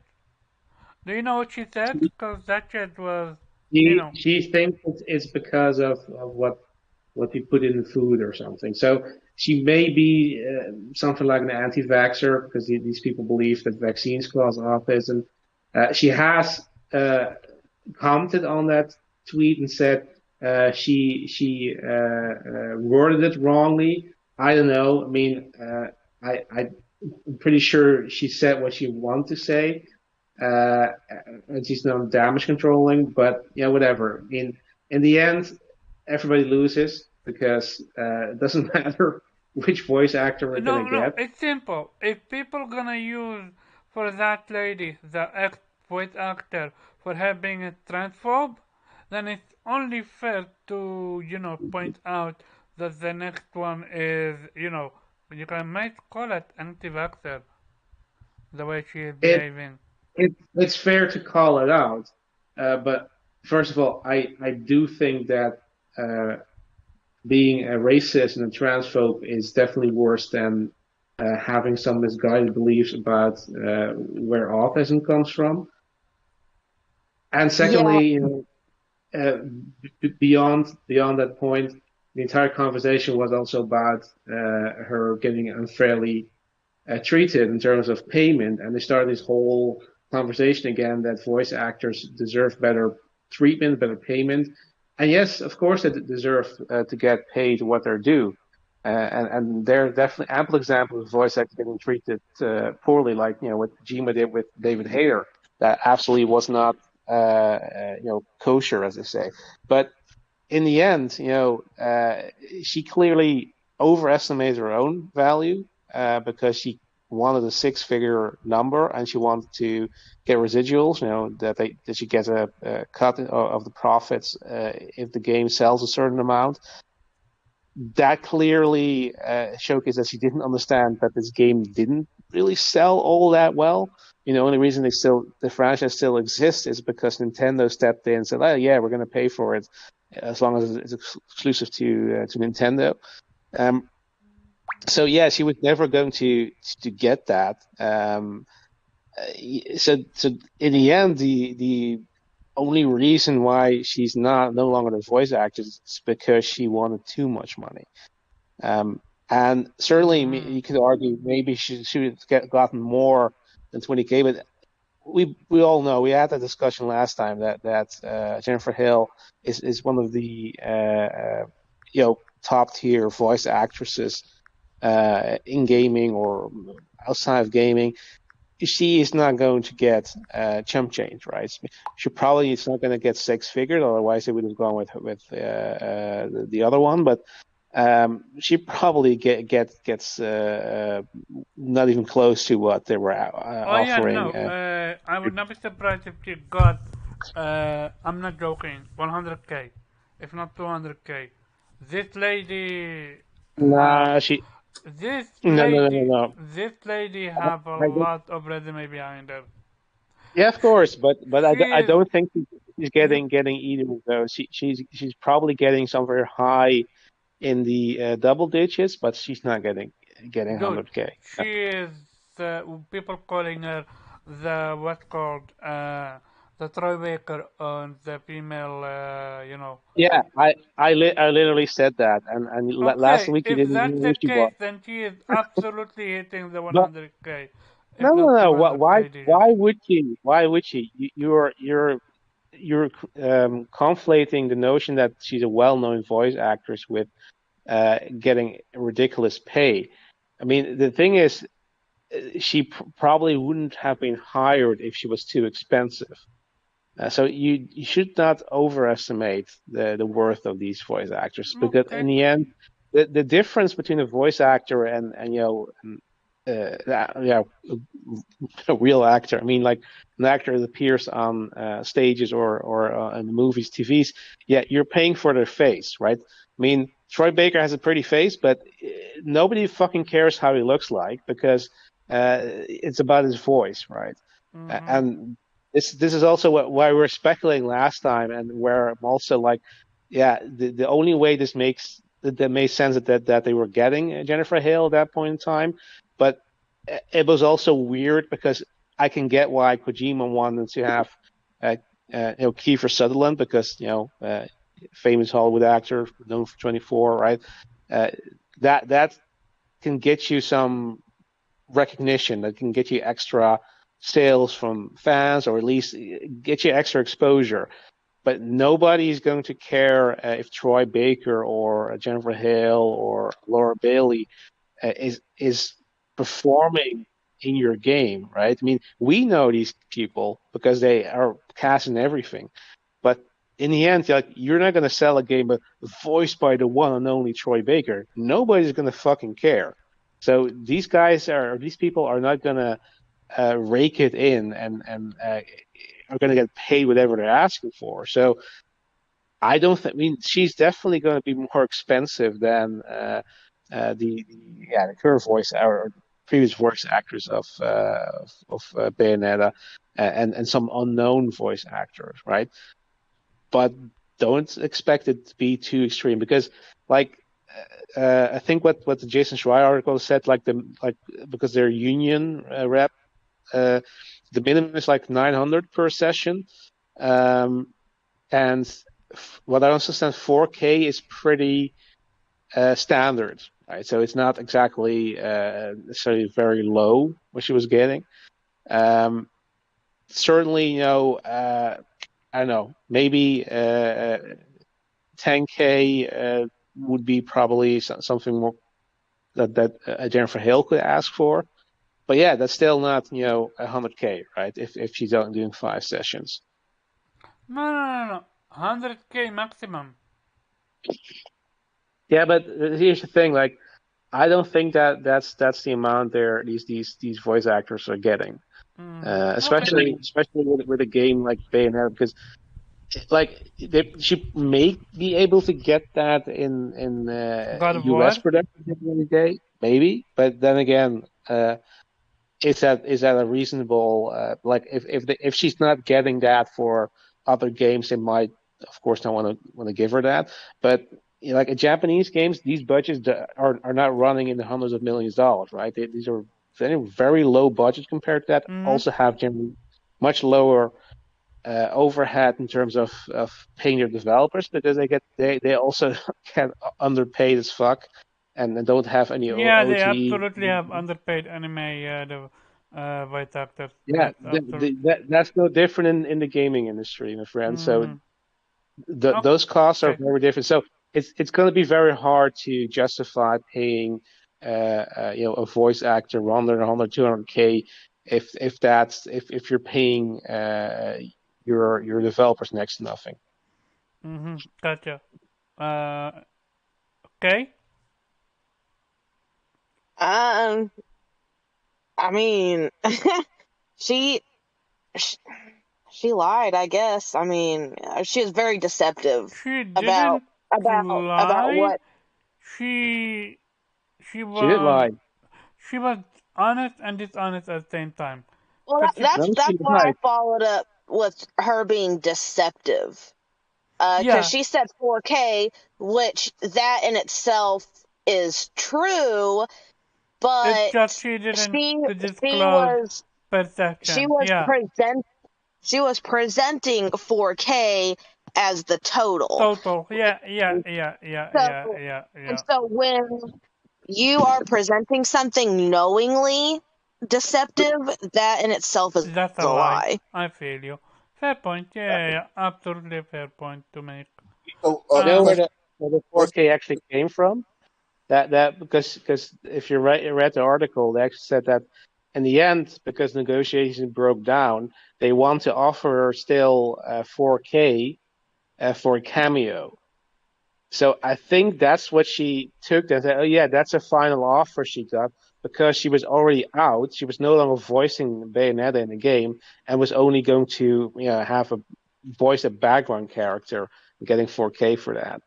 Do you know what she said? Because that shit was, you know, She thinks it's because of what what you put in the food or something. So she may be something like an anti-vaxxer because these people believe that vaccines cause autism. She has commented on that tweet and said she worded it wrongly. I don't know. I mean, I'm pretty sure she said what she wanted to say, and she's not damage controlling. But yeah, whatever. In the end, everybody loses because it doesn't matter which voice actor we're No, gonna no, get. it's simple. If people gonna use for that lady, the voice actor, for her being a transphobe, then it's only fair to, point out that the next one is, you can might call it anti-vaxxer, the way she is It, behaving. it's fair to call it out, but first of all, I do think that uh, being a racist and a transphobe is definitely worse than having some misguided beliefs about where autism comes from. And Yeah, secondly, beyond that point, the entire conversation was also about her getting unfairly treated in terms of payment, and they started this whole conversation again that voice actors deserve better treatment, better payment, and yes, of course, they deserve to get paid what they're due. And there are definitely ample examples of voice actors getting treated poorly, like what Kojima did with David Hayter. That absolutely was not kosher, as they say. But in the end, she clearly overestimated her own value because she wanted a six-figure number and she wanted to get residuals. That she gets a cut of the profits if the game sells a certain amount. That clearly showcased that she didn't understand that this game didn't really sell all that well. The only reason the franchise still exists is because Nintendo stepped in and said, "Oh yeah, we're going to pay for it as long as it's exclusive to Nintendo." Um, so yeah, she was never going to get that. So in the end, the only reason why she's no longer the voice actor is because she wanted too much money. And certainly Mm-hmm. you could argue maybe she should have gotten more than 20K, but we all know we had that discussion last time that Jennifer Hill is one of the top tier voice actresses in gaming or outside of gaming. She is not going to get chump change, right? She probably is not going to get six figures, otherwise they would have gone with the other one. But she probably gets not even close to what they were Oh yeah, offering. no. I would not be surprised if she got. I'm not joking. 100K, if not 200K. This lady have. Nah, she This no no no no lady. no. This lady have a I don't, lot of resume behind her. yeah, of course, but She I is. don't think she's You. getting either of those. She's probably getting somewhere high in the double digits, but she's not getting Dude, 100K. she is. People calling her the what's called the Troy Baker on the female. Yeah, I literally said that, and last Okay, week you if didn't that's know the who she was. case, then she is absolutely hitting the But 100K, no, if no, not no. Why 200K digits. why would she? Why would she? You're conflating the notion that she's a well-known voice actress with getting ridiculous pay. I mean, the thing is, she probably wouldn't have been hired if she was too expensive. So you should not overestimate the worth of these voice actors because in Okay. the end, the difference between a voice actor and a real actor. I mean, like an actor that appears on stages or in movies, TVs. Yeah, you're paying for their face, right? I mean, Troy Baker has a pretty face, but nobody fucking cares how he looks like because it's about his voice, right? Mm-hmm. And this is also why we were speculating last time, and where I'm also like, yeah, the only way this makes that made sense that they were getting Jennifer Hale at that point in time, but it was also weird because I can get why Kojima wanted to have uh, Kiefer Sutherland because famous Hollywood actor known for 24, right? That can get you some recognition, that can get you extra sales from fans, or at least get you extra exposure. But nobody's going to care if Troy Baker or Jennifer Hale or Laura Bailey is performing in your game, right? I mean, we know these people because they are casting everything, but in the end, like, you're not going to sell a game voiced by the one and only Troy Baker. Nobody's going to fucking care. So these people are not going to rake it in and are going to get paid whatever they're asking for. So I don't think. I mean, she's definitely going to be more expensive than the current voice or previous voice actors of Bayonetta, and some unknown voice actors, right? But don't expect it to be too extreme, because, like, I think what the Jason Schreier article said, because they're union rep, the minimum is like 900 per session, and what I understand, 4K is pretty standard, right? So it's not exactly necessarily very low what she was getting. Certainly, I don't know, maybe 10K would be probably something more that Jennifer Hale could ask for. But yeah, that's still not 100K, right? If she's only doing 5 sessions. No. 100K maximum. Yeah, but here's the thing, like, I don't think that's the amount these voice actors are getting, especially with a game like Bayonetta, because, like, she may be able to get that in God of US War? production every day, maybe, but then again, is that a reasonable, like, if she's not getting that for other games, they might, of course, not want to give her that. But like, in Japanese games, these budgets are not running in the hundreds of millions of dollars, right? These are very, very low budgets compared to that. Also have generally much lower overhead in terms of paying their developers, because they also get underpaid as fuck, and don't have any Yeah, they OT. absolutely have underpaid anime, the voice actors. Yeah, That's absolutely. that's no different in the gaming industry, my friend. So Oh, those costs are okay. very different. So it's going to be very hard to justify paying a voice actor 100, 200K if you're paying your developers next to nothing. Gotcha. Okay. I mean, she, she she lied, I guess. I mean, she was very deceptive She about didn't about lie. what. She she She did was lie. she was honest and dishonest at the same time. Well, Cause she, No, that's she why I lied. followed up with her being deceptive. Because yeah, she said 4K, which that in itself is true, it's but just she didn't she she disclose was she perception. was Yeah, present she was presenting 4K as the total. total. So and Yeah. so when you are presenting something knowingly deceptive, that in itself is That's a a lie. lie. I feel you. Fair point. Yeah. Absolutely fair point to make. So, You know Um. where the question. 4K actually came from? That because if you read the article, they actually said that in the end, because negotiations broke down, they want to offer her still 4K for a cameo. So I think that's what she took and said, oh yeah, that's a final offer she got, because she was already out. She was no longer voicing Bayonetta in the game, and was only going to have a voice a background character, getting 4K for that.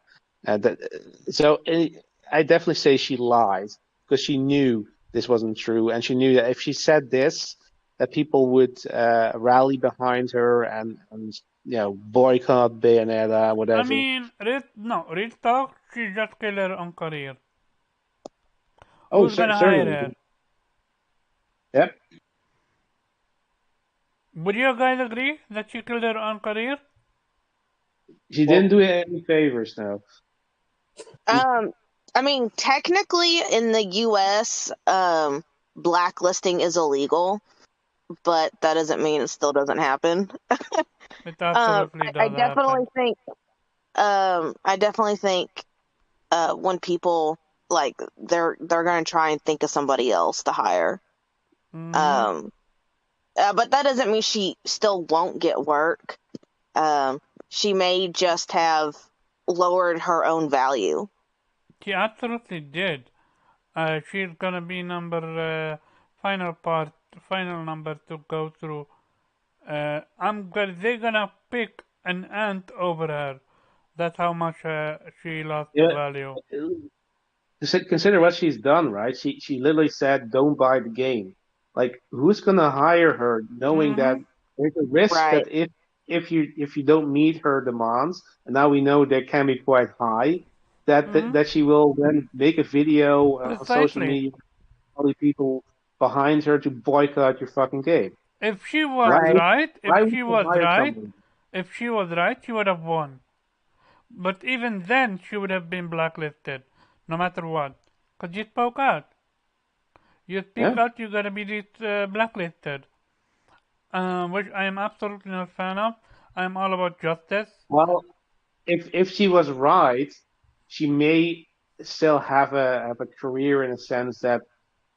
I definitely say she lied, because she knew this wasn't true, and she knew that if she said this, that people would rally behind her and boycott Bayonetta, I whatever. mean, real talk. She just killed her own career. Oh, Who's gonna hire certainly. her? Yep. Would you guys agree that she killed her own career? She didn't Well, do any favors now. Um, I mean, technically in the U.S., blacklisting is illegal, but that doesn't mean it still doesn't happen. It absolutely I does definitely happen. think, I definitely think, when people like they're gonna try and think of somebody else to hire. Mm-hmm. Um, but that doesn't mean she still won't get work. Um, she may just have lowered her own value. She absolutely did. She's gonna be final part, final number to go through. They're gonna pick an ant over her. That's how much she lost Yeah, value. consider what she's done, right? She literally said, "Don't buy the game." Like, who's gonna hire her, knowing that Mm-hmm. there's a risk Right, that if you don't meet her demands, and now we know they can be quite high, Mm-hmm. that she will then make a video on social Precisely. media, all the people behind her to boycott your fucking game. If she was Why right. would right, why would you hire someone? if she was right, she would have won. But even then, she would have been blacklisted, no matter what. Because you spoke out. You speak Yeah. out, you're gonna be blacklisted. Which I am absolutely not a fan of. I am all about justice. Well, if she was right, she may still have a career in a sense that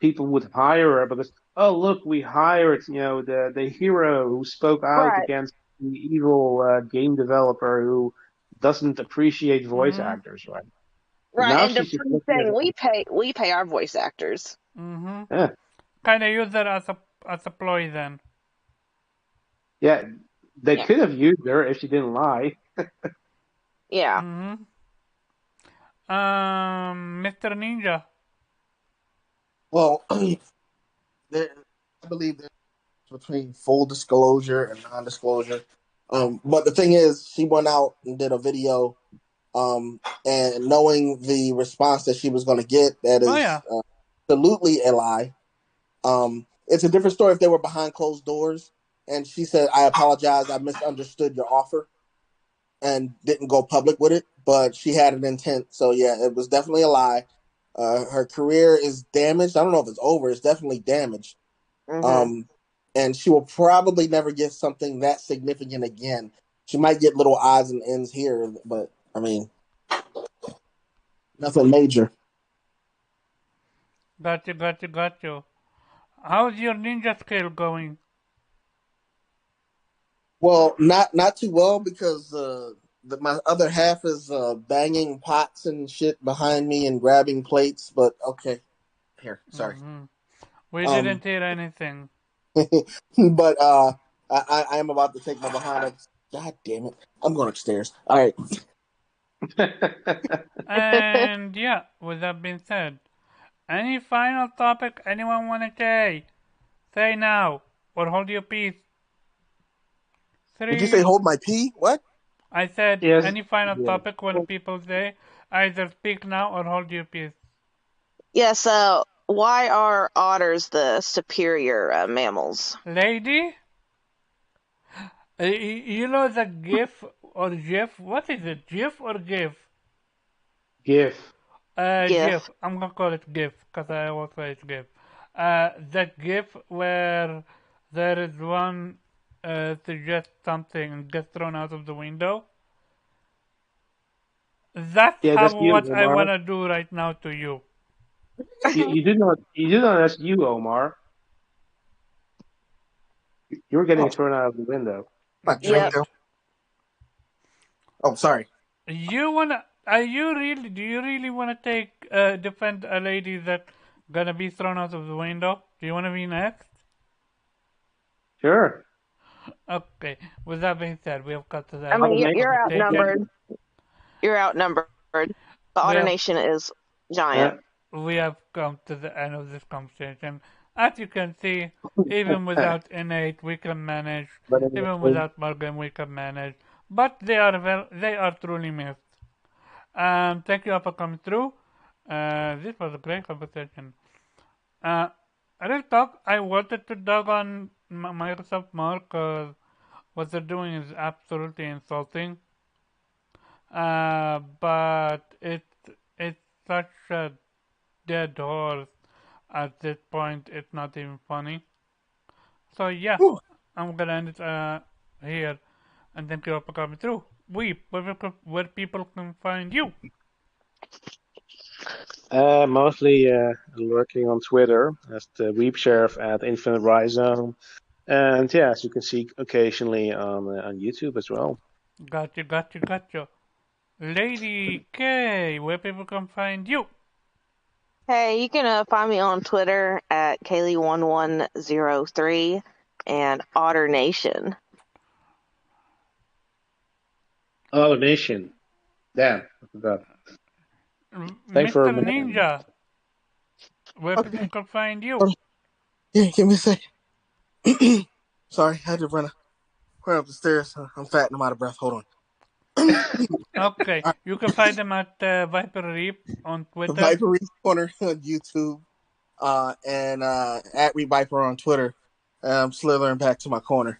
people would hire her because, oh, look, we hired the hero who spoke out Right. against the evil game developer who doesn't appreciate voice Mm-hmm. actors, right? But Right, now and the she's just funny looking at thing, we pay our voice actors. Mm-hmm. yeah, Kind of use that as a ploy then. yeah. They Yeah, could have used her if she didn't lie. yeah. Mm-hmm. Mr. Ninja. well, there, I believe there's between full disclosure and non-disclosure. But the thing is, she went out and did a video, and knowing the response that she was going to get, that Oh is yeah. absolutely a lie. It's a different story if they were behind closed doors. And she said, "I apologize. I misunderstood your offer," and didn't go public with it. But she had an intent, so yeah, it was definitely a lie. Her career is damaged. I don't know if it's over. It's definitely damaged. Mhm. Um, and she will probably never get something that significant again. She might get little odds and ends here, but I mean, nothing major. Got you, got you, got you. How's your ninja skill going? Well, not too well because my other half is banging pots and shit behind me and grabbing plates. But okay, here, sorry. Mm-hmm. We Um, didn't hear anything. but I am about to take my behind up. God damn it! I'm going upstairs. All right. And yeah, with that being said, any final topic anyone want to say? Say now, or hold your peace. Did you say Three. hold my pee? What? I said, Yes. any final Yeah. topic when people say, either speak now or hold your peace. Yeah, so why are otters the superior mammals? Lady, you know the GIF or GIF? What is it? GIF or GIF? GIF. GIF. GIF. I'm gonna call it GIF because I always say it's GIF. That GIF where there is one suggests something and gets thrown out of the window. That's Yeah, how that's you, what I Omar. wanna do right now to you. You do not that's you, Omar. You're getting Oh, thrown out of the window. my drink Yep. Good. though. Oh, sorry. You wanna? Are you really? Do you really wanna take defend a lady that gonna be thrown out of the window? Do you wanna be next? Sure. Okay. With that being said, we have got to the I end I'll of mean, this make you're yeah, conversation. outnumbered. You're outnumbered. The We otter have nation is giant. yeah. we have come to the end of this conversation. As you can see, even without innate, we can manage. But Even anyway, without Morgan, we can manage. But they are truly missed. Thank you all for coming through. This was a great conversation. Uh, Real talk, I wanted to dog on Microsoft more because what they're doing is absolutely insulting. but it's such a dead horse at this point. It's not even funny. So yeah, Whew. I'm gonna end it here, and thank you all for coming through. Where people can find you. Mostly lurking on Twitter as the Weep Sheriff at Infinite Rhizome. And yeah, as you can see occasionally on YouTube as well. Gotcha. Lady K, where people can find you. Hey, you can find me on Twitter at Kaylee1103 and Otter Nation. Oh, Nation. Damn, I forgot. Thanks for Mr. reminding me. Ninja, where people Okay. can find you. Hold on. Yeah, give me a second. Sorry, I had to run up the stairs. I'm fat and I'm out of breath. Hold on. Okay, All you can find them at Viper Reap on right. Twitter. Viper Reef Corner on YouTube, and at Reap Viper on Twitter. I'm slithering back to my corner.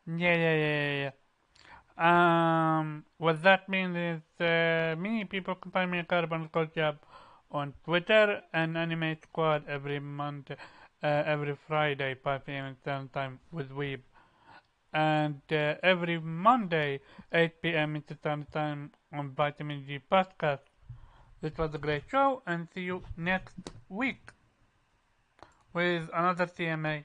Yeah. What that means is many people can find me at Carbon Job on Twitter and Anime Squad every Monday, every Friday, 5 p.m. Eastern Time with Weeb. And every Monday, 8 p.m. Eastern Time on Vitamin G Podcast. This was a great show, and see you next week with another CMA.